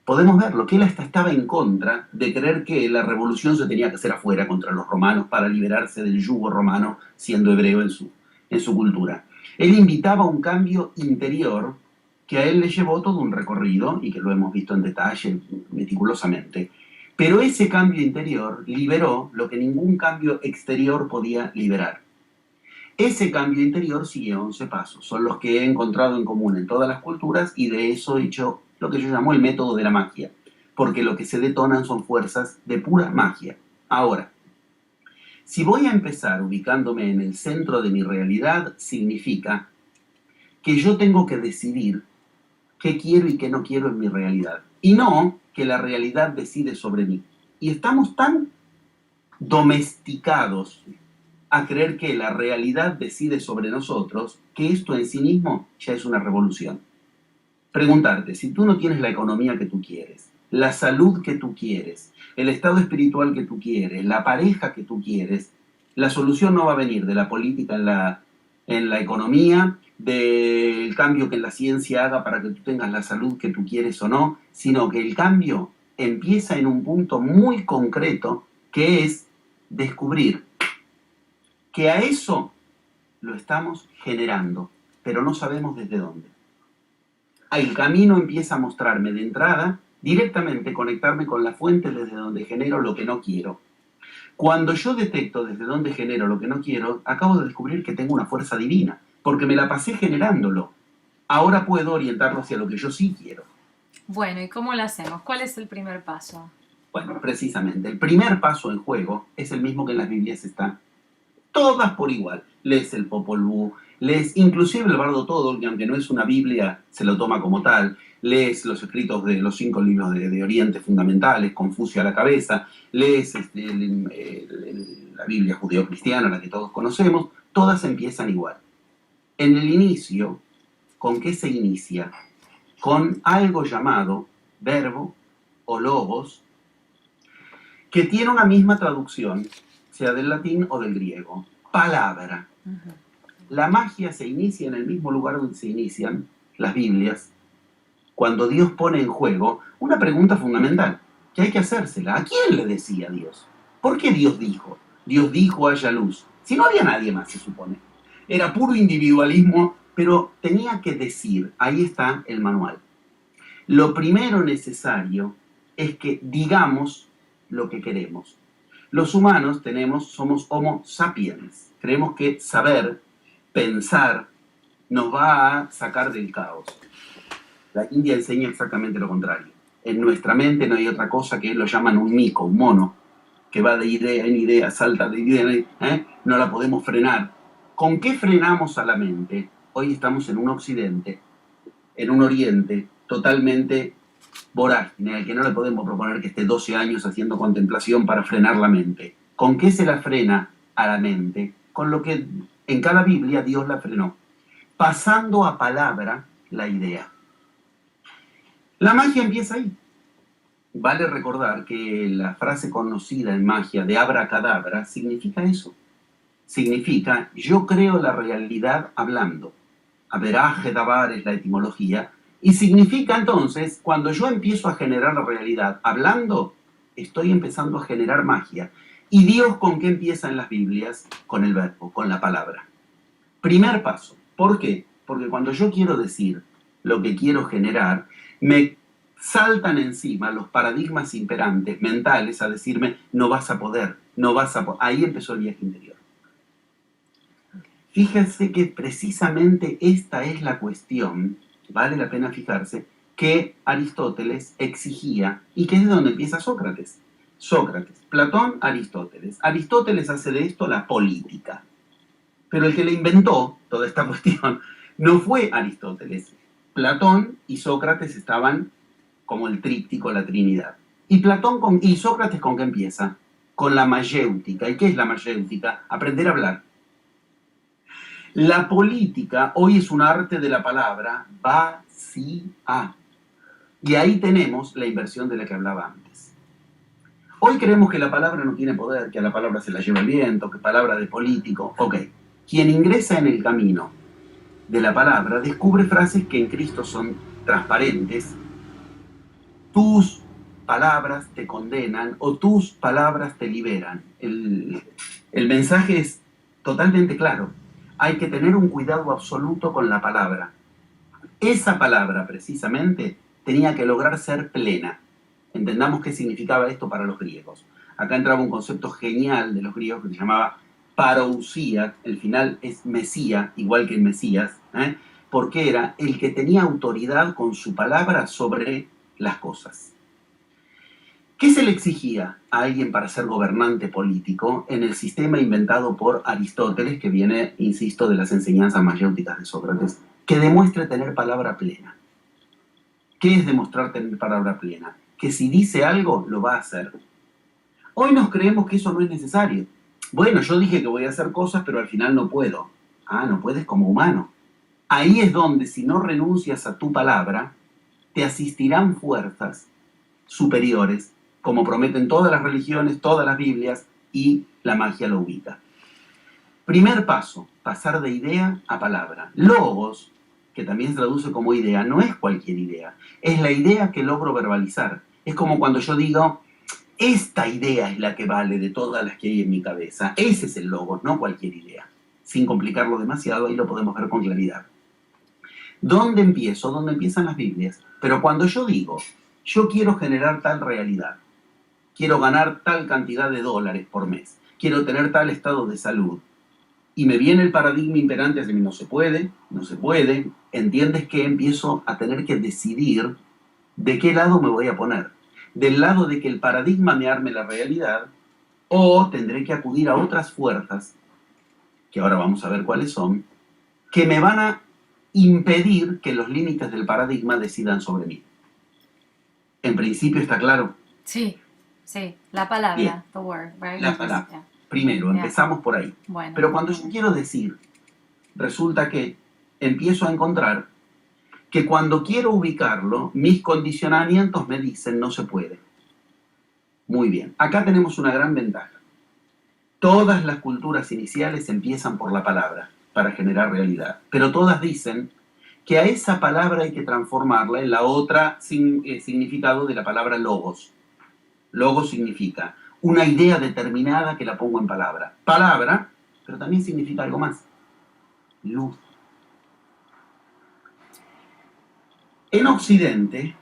S3: podemos verlo, que él hasta estaba en contra de creer que la revolución se tenía que hacer afuera contra los romanos para liberarse del yugo romano siendo hebreo en su cultura. Él invitaba a un cambio interior que a él le llevó todo un recorrido y que lo hemos visto en detalle meticulosamente. Pero ese cambio interior liberó lo que ningún cambio exterior podía liberar. Ese cambio interior sigue 11 pasos, son los que he encontrado en común en todas las culturas y de eso he hecho lo que yo llamo el método de la magia, porque lo que se detonan son fuerzas de pura magia. Ahora, si voy a empezar ubicándome en el centro de mi realidad, significa que yo tengo que decidir qué quiero y qué no quiero en mi realidad, y no que la realidad decide sobre mí. Y estamos tan domesticados a creer que la realidad decide sobre nosotros, que esto en sí mismo ya es una revolución. Preguntarte, si tú no tienes la economía que tú quieres, la salud que tú quieres, el estado espiritual que tú quieres, la pareja que tú quieres, la solución no va a venir de la política en la economía, del cambio que la ciencia haga para que tú tengas la salud que tú quieres o no, sino que el cambio empieza en un punto muy concreto, que es descubrir que a eso lo estamos generando, pero no sabemos desde dónde. El camino empieza a mostrarme de entrada, directamente conectarme con la fuente desde donde genero lo que no quiero. Cuando yo detecto desde dónde genero lo que no quiero, acabo de descubrir que tengo una fuerza divina, porque me la pasé generándolo. Ahora puedo orientarlo hacia lo que yo sí quiero.
S2: Bueno, ¿y cómo lo hacemos? ¿Cuál es el primer paso?
S3: Bueno, precisamente, el primer paso en juego es el mismo que en las Biblias está. Todas por igual. Lees el Popol Vuh, lees inclusive el Bardo Todo, que aunque no es una Biblia, se lo toma como tal. Lees los escritos de los 5 libros de Oriente fundamentales, Confucio a la cabeza. Lees la Biblia judeo-cristiana, la que todos conocemos. Todas empiezan igual. En el inicio, ¿con qué se inicia? Con algo llamado verbo o logos, que tiene una misma traducción, sea del latín o del griego, palabra. La magia se inicia en el mismo lugar donde se inician las Biblias, cuando Dios pone en juego una pregunta fundamental, que hay que hacérsela. ¿A quién le decía Dios? ¿Por qué Dios dijo? Dios dijo haya luz. Si no había nadie más, se supone. Era puro individualismo, pero tenía que decir, ahí está el manual. Lo primero necesario es que digamos lo que queremos. Los humanos somos homo sapiens. Creemos que saber, pensar, nos va a sacar del caos. La India enseña exactamente lo contrario. En nuestra mente no hay otra cosa que lo llaman un mico, un mono, que va de idea en idea, salta de idea en idea, no la podemos frenar. ¿Con qué frenamos a la mente? Hoy estamos en un occidente, en un oriente totalmente vorágine, al que no le podemos proponer que esté 12 años haciendo contemplación para frenar la mente. ¿Con qué se la frena a la mente? Con lo que en cada Biblia Dios la frenó, pasando a palabra la idea. La magia empieza ahí. Vale recordar que la frase conocida en magia de abracadabra significa eso. Significa yo creo la realidad hablando. Averaje dabar es la etimología. Y significa entonces, cuando yo empiezo a generar la realidad hablando, estoy empezando a generar magia. ¿Y Dios con qué empieza en las Biblias? Con el verbo, con la palabra. Primer paso. ¿Por qué? Porque cuando yo quiero decir lo que quiero generar, me saltan encima los paradigmas imperantes mentales a decirme, no vas a poder, no vas a poder. Ahí empezó el viaje interior. Fíjense que precisamente esta es la cuestión, vale la pena fijarse, que Aristóteles exigía y que es de donde empieza Sócrates. Sócrates, Platón, Aristóteles. Aristóteles hace de esto la política. Pero el que le inventó toda esta cuestión no fue Aristóteles. Platón y Sócrates estaban como el tríptico, la Trinidad. Y Sócrates, ¿con qué empieza? Con la mayéutica. ¿Y qué es la mayéutica? Aprender a hablar. La política hoy es un arte de la palabra vacía. Y ahí tenemos la inversión de la que hablaba antes. Hoy creemos que la palabra no tiene poder, que a la palabra se la lleva el viento, que palabra de político. Ok, quien ingresa en el camino de la palabra descubre frases que en Cristo son transparentes. Tus palabras te condenan o tus palabras te liberan. El mensaje es totalmente claro. Hay que tener un cuidado absoluto con la palabra. Esa palabra, precisamente, tenía que lograr ser plena. Entendamos qué significaba esto para los griegos. Acá entraba un concepto genial de los griegos que se llamaba parousia. El final es Mesía, igual que el Mesías, porque era el que tenía autoridad con su palabra sobre las cosas. ¿Qué se le exigía a alguien para ser gobernante político en el sistema inventado por Aristóteles, que viene, insisto, de las enseñanzas mayéuticas de Sócrates? Que demuestre tener palabra plena. ¿Qué es demostrar tener palabra plena? Que si dice algo, lo va a hacer. Hoy nos creemos que eso no es necesario. Bueno, yo dije que voy a hacer cosas, pero al final no puedo. Ah, no puedes como humano. Ahí es donde, si no renuncias a tu palabra, te asistirán fuerzas superiores, como prometen todas las religiones, todas las Biblias, y la magia lo ubica. Primer paso, pasar de idea a palabra. Logos, que también se traduce como idea, no es cualquier idea. Es la idea que logro verbalizar. Es como cuando yo digo, Esta idea es la que vale de todas las que hay en mi cabeza. Ese es el logos, no cualquier idea. Sin complicarlo demasiado, ahí lo podemos ver con claridad. ¿Dónde empiezo? ¿Dónde empiezan las Biblias? Pero cuando yo digo, yo quiero generar tal realidad, quiero ganar tal cantidad de dólares por mes, quiero tener tal estado de salud, y me viene el paradigma imperante hacia mí, no se puede, no se puede, entiendes que empiezo a tener que decidir de qué lado me voy a poner. Del lado de que el paradigma me arme la realidad, o tendré que acudir a otras fuerzas, que ahora vamos a ver cuáles son, que me van a impedir que los límites del paradigma decidan sobre mí. En principio está claro.
S2: Sí, sí, la palabra,
S3: Bien.
S2: the word, right?
S3: La palabra.
S2: Yeah.
S3: Primero, empezamos por ahí.
S2: Bueno.
S3: Pero cuando yo quiero decir, resulta que empiezo a encontrar que cuando quiero ubicarlo, mis condicionamientos me dicen no se puede. Muy bien, acá tenemos una gran ventaja. Todas las culturas iniciales empiezan por la palabra para generar realidad, pero todas dicen que a esa palabra hay que transformarla en la otra significado de la palabra logos. Logos significa una idea determinada que la pongo en palabra. Palabra, pero también significa algo más. Luz. En Occidente,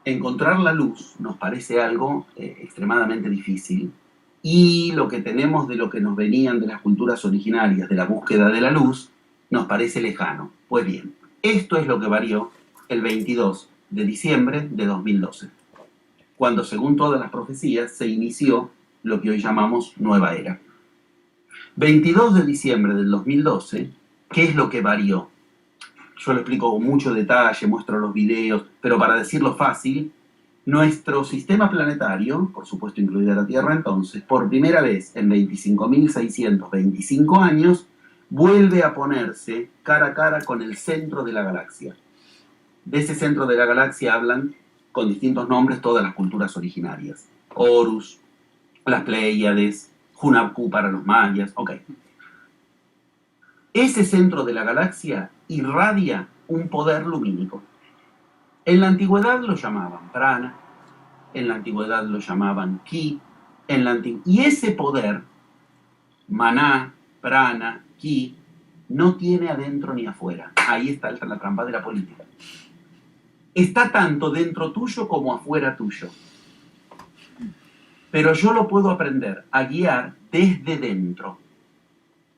S3: encontrar la luz nos parece algo extremadamente difícil, y lo que tenemos de lo que nos venían de las culturas originarias, de la búsqueda de la luz, nos parece lejano. Pues bien, esto es lo que varió el 22 de diciembre de 2012, cuando según todas las profecías se inició lo que hoy llamamos Nueva Era. 22 de diciembre del 2012, ¿qué es lo que varió? Yo lo explico con mucho detalle, muestro los videos, pero para decirlo fácil, nuestro sistema planetario, por supuesto incluida la Tierra entonces, por primera vez en 25.625 años, vuelve a ponerse cara a cara con el centro de la galaxia. De ese centro de la galaxia hablan con distintos nombres todas las culturas originarias. Horus, las Pléyades, Hunabku para los mayas, ok. Ese centro de la galaxia irradia un poder lumínico. En la antigüedad lo llamaban prana, en la antigüedad lo llamaban ki, y ese poder, maná, prana, ki, no tiene adentro ni afuera. Ahí está la trampa de la política. Está tanto dentro tuyo como afuera tuyo. Pero yo lo puedo aprender a guiar desde dentro.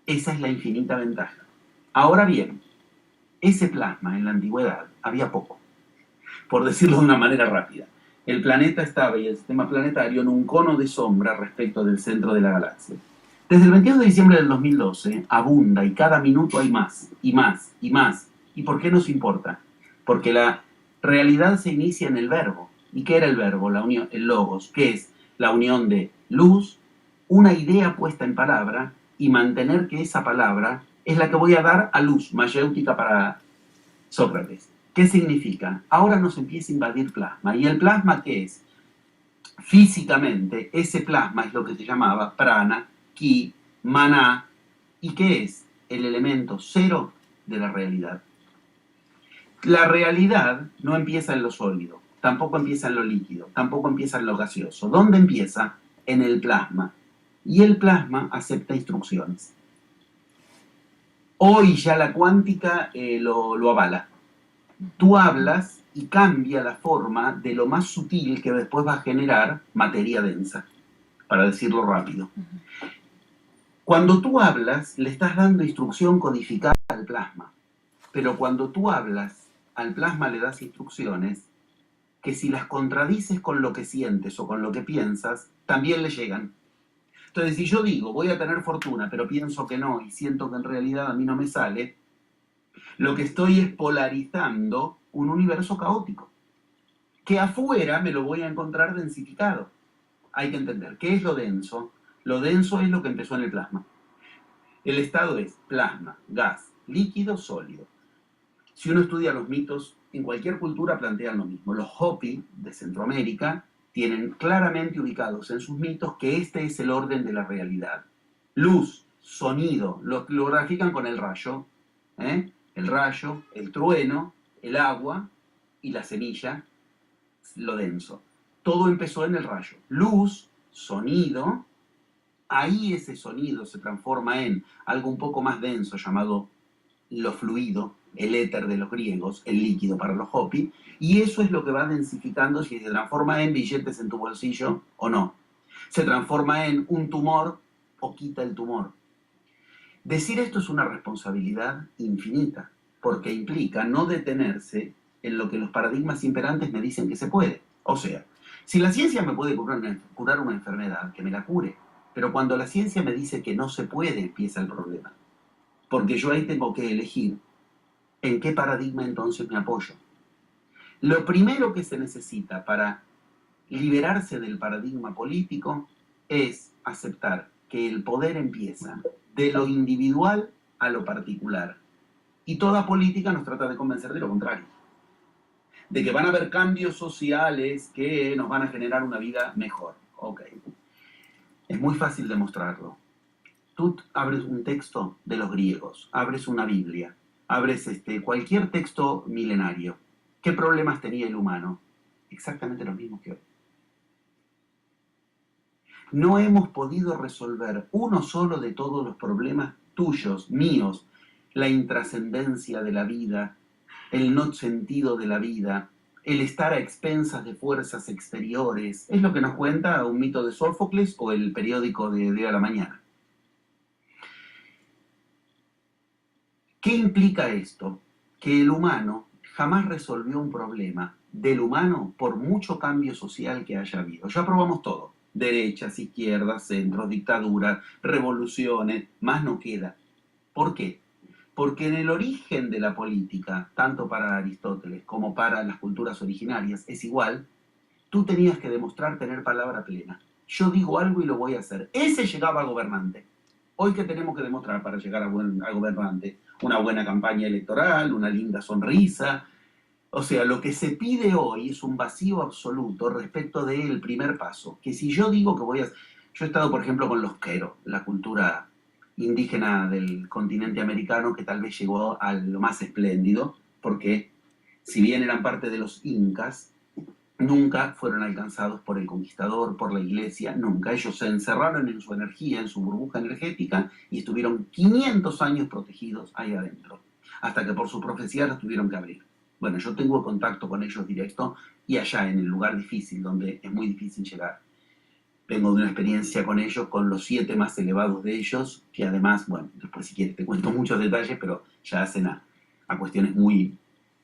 S3: Esa es la infinita ventaja. Ahora bien, ese plasma en la antigüedad había poco. Por decirlo de una manera rápida, el planeta estaba y el sistema planetario en un cono de sombra respecto del centro de la galaxia. Desde el 22 de diciembre del 2012 abunda y cada minuto hay más, y más, y más. ¿Y por qué nos importa? Porque la realidad se inicia en el verbo. ¿Y qué era el verbo? La unión, el logos, que es la unión de luz, una idea puesta en palabra, y mantener que esa palabra es la que voy a dar a luz, mayéutica para Sócrates. ¿Qué significa? Ahora nos empieza a invadir plasma. ¿Y el plasma qué es? Físicamente, ese plasma es lo que se llamaba prana, ki, maná. ¿Y qué es? El elemento cero de la realidad. La realidad no empieza en lo sólido, tampoco empieza en lo líquido, tampoco empieza en lo gaseoso. ¿Dónde empieza? En el plasma. Y el plasma acepta instrucciones. Hoy ya la cuántica lo avala. Tú hablas y cambia la forma de lo más sutil que después va a generar materia densa, para decirlo rápido. Cuando tú hablas, le estás dando instrucción codificada al plasma. Pero cuando tú hablas, al plasma le das instrucciones que si las contradices con lo que sientes o con lo que piensas, también le llegan. Entonces, si yo digo, voy a tener fortuna, pero pienso que no, y siento que en realidad a mí no me sale, lo que estoy es polarizando un universo caótico, que afuera me lo voy a encontrar densificado. Hay que entender, ¿qué es lo denso? Lo denso es lo que empezó en el plasma. El estado es plasma, gas, líquido, sólido. Si uno estudia los mitos, en cualquier cultura plantean lo mismo. Los Hopi de Centroamérica tienen claramente ubicados en sus mitos que este es el orden de la realidad. Luz, sonido, lo grafican con el rayo, el rayo, el trueno, el agua y la semilla, lo denso. todo empezó en el rayo. Luz, sonido, ahí ese sonido se transforma en algo un poco más denso llamado lo fluido, el éter de los griegos, el líquido para los Hopi, y eso es lo que va densificando si se transforma en billetes en tu bolsillo o no. Se transforma en un tumor o quita el tumor. Decir esto es una responsabilidad infinita, porque implica no detenerse en lo que los paradigmas imperantes me dicen que se puede. O sea, si la ciencia me puede curar una enfermedad, que me la cure, pero cuando la ciencia me dice que no se puede, empieza el problema. Porque yo ahí tengo que elegir en qué paradigma entonces me apoyo. Lo primero que se necesita para liberarse del paradigma político es aceptar que el poder empieza de lo individual a lo particular. Y toda política nos trata de convencer de lo contrario. De que van a haber cambios sociales que nos van a generar una vida mejor. Ok. Es muy fácil demostrarlo. Tú abres un texto de los griegos, abres una Biblia, abres cualquier texto milenario. ¿Qué problemas tenía el humano? Exactamente los mismos que hoy. No hemos podido resolver uno solo de todos los problemas tuyos, míos, la intrascendencia de la vida, el no sentido de la vida, el estar a expensas de fuerzas exteriores. Es lo que nos cuenta un mito de Sófocles o el periódico de hoy a la mañana. ¿Qué implica esto? Que el humano jamás resolvió un problema del humano por mucho cambio social que haya habido. Ya probamos todo. Derechas, izquierdas, centros, dictaduras, revoluciones, más no queda. ¿Por qué? Porque en el origen de la política, tanto para Aristóteles como para las culturas originarias, es igual, tú tenías que demostrar tener palabra plena. Yo digo algo y lo voy a hacer. Ese llegaba a gobernante. Hoy, ¿qué tenemos que demostrar para llegar a gobernante? Una buena campaña electoral, una linda sonrisa. O sea, lo que se pide hoy es un vacío absoluto respecto del primer paso. Que si yo digo que voy a... Yo he estado, por ejemplo, con los queros, la cultura indígena del continente americano, que tal vez llegó a lo más espléndido, porque si bien eran parte de los incas, nunca fueron alcanzados por el conquistador, por la iglesia, nunca. Ellos se encerraron en su energía, en su burbuja energética, y estuvieron 500 años protegidos ahí adentro, hasta que por su profecía los tuvieron que abrir. Bueno, yo tengo contacto con ellos directo, y allá en el lugar difícil, donde es muy difícil llegar. Vengo de una experiencia con ellos, con los 7 más elevados de ellos, que además, bueno, después si quieres te cuento muchos detalles, pero ya hacen a cuestiones muy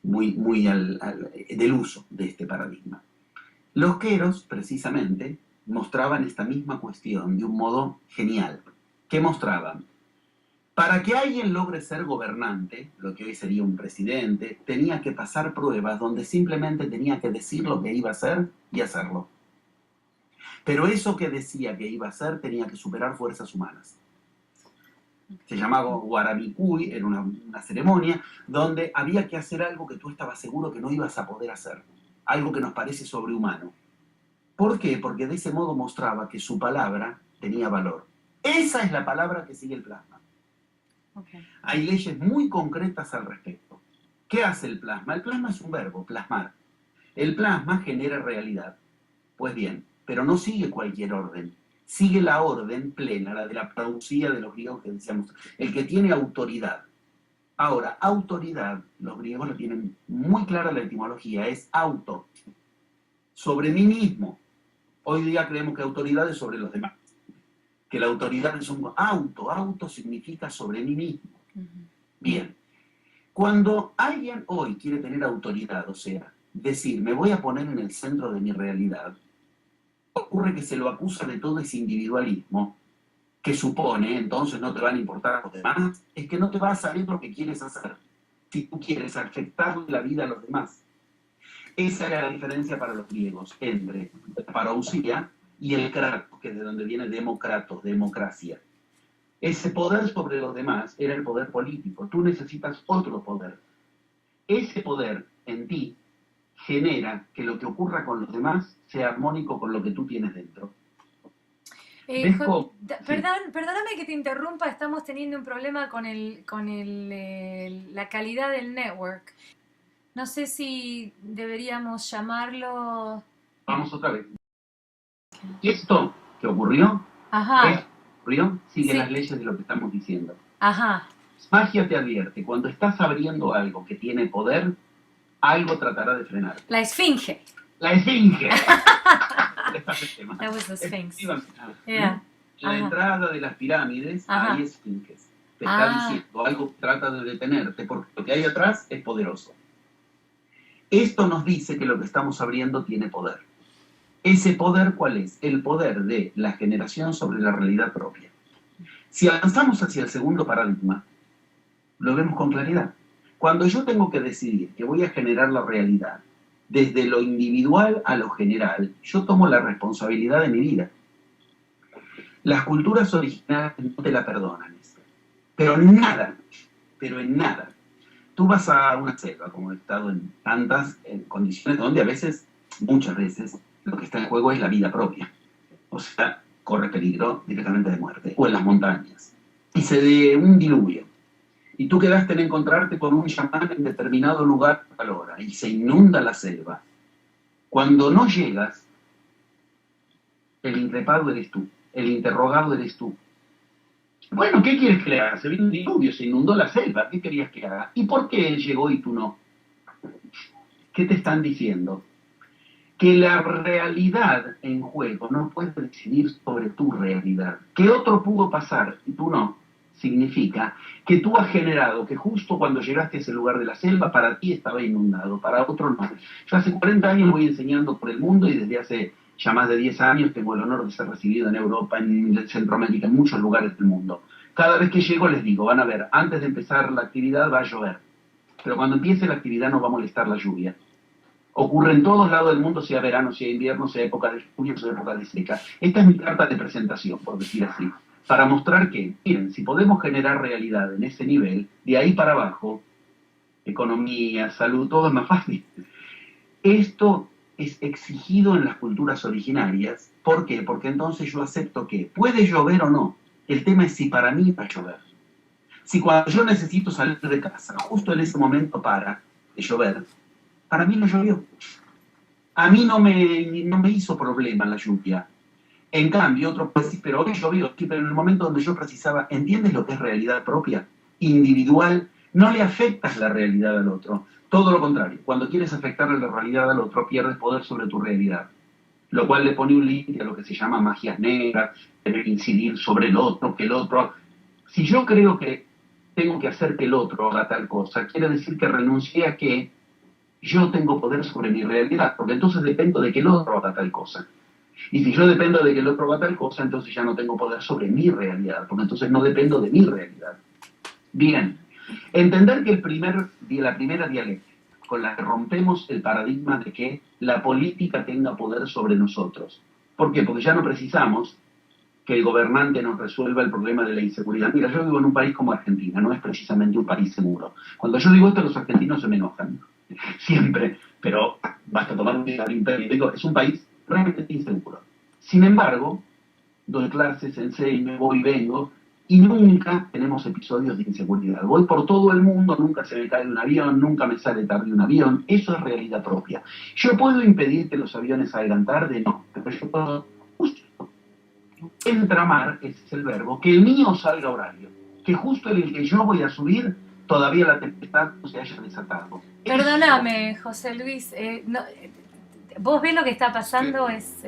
S3: del uso de este paradigma. Los queros, precisamente, mostraban esta misma cuestión de un modo genial. ¿Qué mostraban? Para que alguien logre ser gobernante, lo que hoy sería un presidente, tenía que pasar pruebas donde simplemente tenía que decir lo que iba a hacer y hacerlo. Pero eso que decía que iba a hacer tenía que superar fuerzas humanas. Se llamaba Guaramicuy, era una ceremonia donde había que hacer algo que tú estabas seguro que no ibas a poder hacer, algo que nos parece sobrehumano. ¿Por qué? Porque de ese modo mostraba que su palabra tenía valor. Esa es la palabra que sigue el plasma. Okay. Hay leyes muy concretas al respecto. ¿Qué hace el plasma? El plasma es un verbo, plasmar. El plasma genera realidad. Pues bien, pero no sigue cualquier orden. Sigue la orden plena, la de la parousia de los griegos que decíamos, el que tiene autoridad. Ahora, autoridad, los griegos lo tienen muy clara la etimología, es auto, sobre mí mismo. Hoy día creemos que autoridad es sobre los demás, que la autoridad es un auto significa sobre mí mismo. Bien, cuando alguien hoy quiere tener autoridad, o sea, decir, me voy a poner en el centro de mi realidad, ocurre que se lo acusa de todo ese individualismo que supone, entonces no te van a importar a los demás, es que no te va a salir lo que quieres hacer, si tú quieres afectarle la vida a los demás. Esa era la diferencia para los griegos entre la parousia y el kratos, que es de donde viene democratos, democracia. Ese poder sobre los demás era el poder político. Tú necesitas otro poder. Ese poder en ti genera que lo que ocurra con los demás sea armónico con lo que tú tienes dentro.
S2: Perdóname que te interrumpa, estamos teniendo un problema con la calidad del network. No sé si deberíamos llamarlo
S3: Vamos otra vez. Esto que ocurrió,
S2: Ajá,
S3: sigue
S2: sí.
S3: las leyes de lo que estamos diciendo.
S2: ajá.
S3: Magia te advierte, cuando estás abriendo algo que tiene poder, algo tratará de frenar.
S2: La esfinge.
S3: La esfinge. Está el tema.
S2: That was the Sphinx.
S3: Efectivamente.
S2: Yeah.
S3: En la
S2: Ajá.
S3: entrada de las pirámides
S2: Ajá.
S3: hay esfinges. Te está
S2: Ah.
S3: diciendo algo que trata de detenerte, porque lo que hay atrás es poderoso. Esto nos dice que lo que estamos abriendo tiene poder. ¿Ese poder cuál es? El poder de la generación sobre la realidad propia. Si avanzamos hacia el segundo paradigma, lo vemos con claridad. Cuando yo tengo que decidir que voy a generar la realidad desde lo individual a lo general, yo tomo la responsabilidad de mi vida. Las culturas originales no te la perdonan, pero en nada, Tú vas a una selva, como he estado en tantas condiciones donde a veces, muchas veces, lo que está en juego es la vida propia. O sea, corre peligro directamente de muerte. O en las montañas. Y se de un diluvio. Y tú quedaste en encontrarte con un chamán en determinado lugar a tal hora. Y se inunda la selva. Cuando no llegas, el increpado eres tú. El interrogado eres tú. Bueno, ¿qué quieres que le haga? Se vino un diluvio, se inundó la selva. ¿Qué querías que haga? ¿Y por qué él llegó y tú no? ¿Qué te están diciendo? Que la realidad en juego no puede decidir sobre tu realidad. Que otro pudo pasar y tú no, significa que tú has generado que justo cuando llegaste a ese lugar de la selva, para ti estaba inundado, para otro no. Yo hace 40 años voy enseñando por el mundo y desde hace ya más de 10 años tengo el honor de ser recibido en Europa, en Centroamérica, en muchos lugares del mundo. Cada vez que llego les digo, van a ver, antes de empezar la actividad va a llover, pero cuando empiece la actividad no va a molestar la lluvia. Ocurre en todos lados del mundo, sea verano, sea invierno, sea época de lluvia, sea época de seca. Esta es mi carta de presentación, por decir así, para mostrar que, miren, si podemos generar realidad en ese nivel, de ahí para abajo, economía, salud, todo es más fácil. Esto es exigido en las culturas originarias. ¿Por qué? Porque entonces yo acepto que puede llover o no. El tema es si para mí va a llover. Si cuando yo necesito salir de casa, justo en ese momento para de llover, para mí no llovió. A mí no me hizo problema la lluvia. En cambio, otro puede decir, pero hoy llovió. Sí, pero en el momento donde yo precisaba, ¿entiendes lo que es realidad propia? Individual. No le afectas la realidad al otro. Todo lo contrario. Cuando quieres afectarle la realidad al otro, pierdes poder sobre tu realidad. Lo cual le pone un límite a lo que se llama magias negras, tener que incidir sobre el otro, que el otro... Si yo creo que tengo que hacer que el otro haga tal cosa, quiere decir que renuncié a que yo tengo poder sobre mi realidad, porque entonces dependo de que el otro haga tal cosa. Y si yo dependo de que el otro haga tal cosa, entonces ya no tengo poder sobre mi realidad, porque entonces no dependo de mi realidad. Bien, entender que la primera dialéctica, con la que rompemos el paradigma de que la política tenga poder sobre nosotros. ¿Por qué? Porque ya no precisamos que el gobernante nos resuelva el problema de la inseguridad. Mira, yo vivo en un país como Argentina, no es precisamente un país seguro. Cuando yo digo esto, los argentinos se me enojan. Siempre, pero basta tomar un imperio. Digo, es un país realmente inseguro. Sin embargo, doy clases, enseño, voy y vengo, y nunca tenemos episodios de inseguridad. Voy por todo el mundo, nunca se me cae un avión, nunca me sale tarde un avión. Eso es realidad propia. ¿Yo puedo impedir que los aviones salgan tarde? No, pero yo puedo justo entramar, ese es el verbo, que el mío salga a horario, que justo en el que yo voy a subir, todavía la tempestad no se haya desatado.
S2: Perdóname, José Luis, vos ves lo que está pasando,
S1: Sí.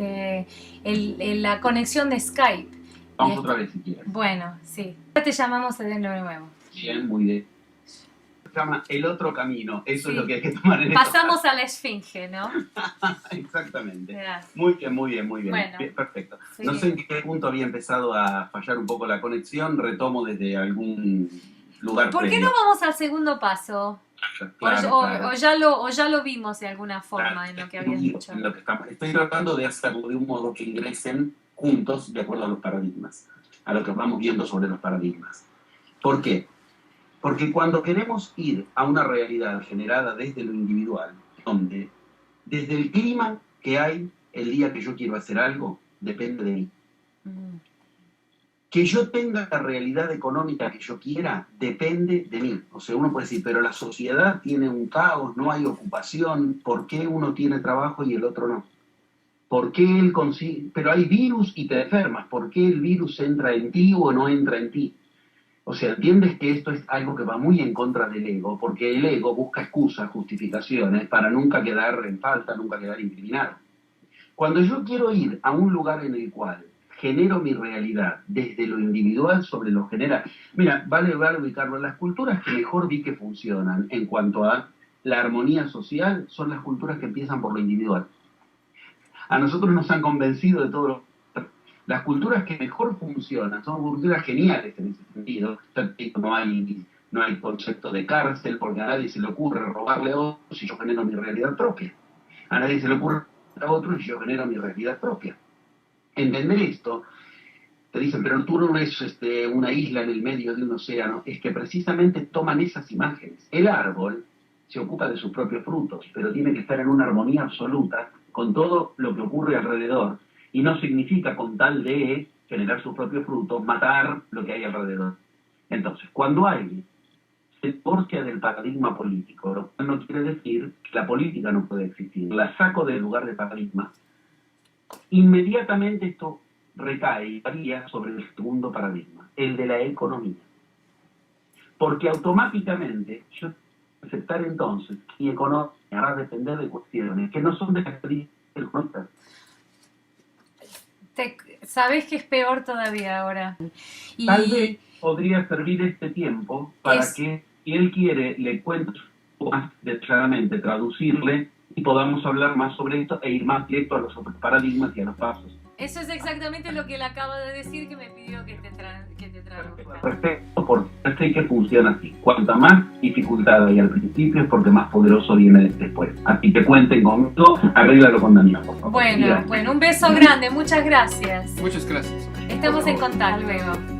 S2: es la conexión de Skype.
S3: Vamos otra vez si quieres.
S2: Bueno, sí. Ya te llamamos de nuevo.
S3: Bien, muy bien. Se llama El Otro Camino. Eso
S2: Sí.
S3: es lo que hay que tomar en
S2: Pasamos a la esfinge, ¿no?
S3: Exactamente.
S2: Yeah.
S3: Muy bien, muy bien, muy bien.
S2: Bueno.
S3: Bien, perfecto.
S2: Sí.
S3: No sé en qué punto había empezado a fallar un poco la conexión. Retomo desde algún lugar
S2: ¿Por qué
S3: previo.
S2: no vamos al segundo paso?
S3: Claro,
S2: o,
S3: claro.
S2: o ya lo vimos de alguna forma
S3: Claro,
S2: en lo que habías dicho.
S3: en lo que estoy tratando de hacerlo de un modo que ingresen juntos de acuerdo a los paradigmas, a lo que vamos viendo sobre los paradigmas. ¿Por qué? Porque cuando queremos ir a una realidad generada desde lo individual, donde desde el clima que hay el día que yo quiero hacer algo, depende de mí.
S2: Mm.
S3: Que yo tenga la realidad económica que yo quiera, depende de mí. O sea, uno puede decir, pero la sociedad tiene un caos, no hay ocupación, ¿por qué uno tiene trabajo y el otro no? ¿Por qué él consigue? Pero hay virus y te enfermas. ¿Por qué el virus entra en ti o no entra en ti? O sea, entiendes que esto es algo que va muy en contra del ego, porque el ego busca excusas, justificaciones para nunca quedar en falta, nunca quedar incriminado. Cuando yo quiero ir a un lugar en el cual genero mi realidad desde lo individual sobre lo general, mira, vale ubicarlo, las culturas que mejor vi que funcionan en cuanto a la armonía social son las culturas que empiezan por lo individual. A nosotros nos han convencido de todo lo... Las culturas que mejor funcionan son culturas geniales en ese sentido. No hay concepto de cárcel porque a nadie se le ocurre robarle a otro si yo genero mi realidad propia. A nadie se le ocurre a otro si yo genero mi realidad propia. Entender esto, te dicen, pero tú no eres una isla en el medio de un océano, es que precisamente toman esas imágenes. El árbol se ocupa de sus propios frutos, pero tiene que estar en una armonía absoluta con todo lo que ocurre alrededor. Y no significa, con tal de generar sus propios frutos, matar lo que hay alrededor. Entonces, cuando alguien se divorcia del paradigma político, lo cual no quiere decir que la política no puede existir, la saco del lugar de paradigma, inmediatamente esto recae y varía sobre el segundo paradigma, el de la economía. Porque automáticamente yo tengo que aceptar entonces que mi economía va a depender de cuestiones que no son de las características económicas.
S2: Sabes que es peor todavía ahora. Y
S3: tal vez podría servir este tiempo para que, si él quiere, le cuente más detalladamente, traducirle y podamos hablar más sobre esto e ir más directo a los otros paradigmas y a los pasos.
S2: eso es exactamente lo que él acaba de decir, que me pidió que te traduzca.
S3: Perfecto, porque sé que funciona así. Cuanta más dificultad hay al principio es porque más poderoso viene después. Así que cuenten conmigo, arréglalo con Daniel, por favor.
S2: Bueno, un beso grande, muchas gracias.
S1: Muchas gracias.
S2: Estamos en contacto luego.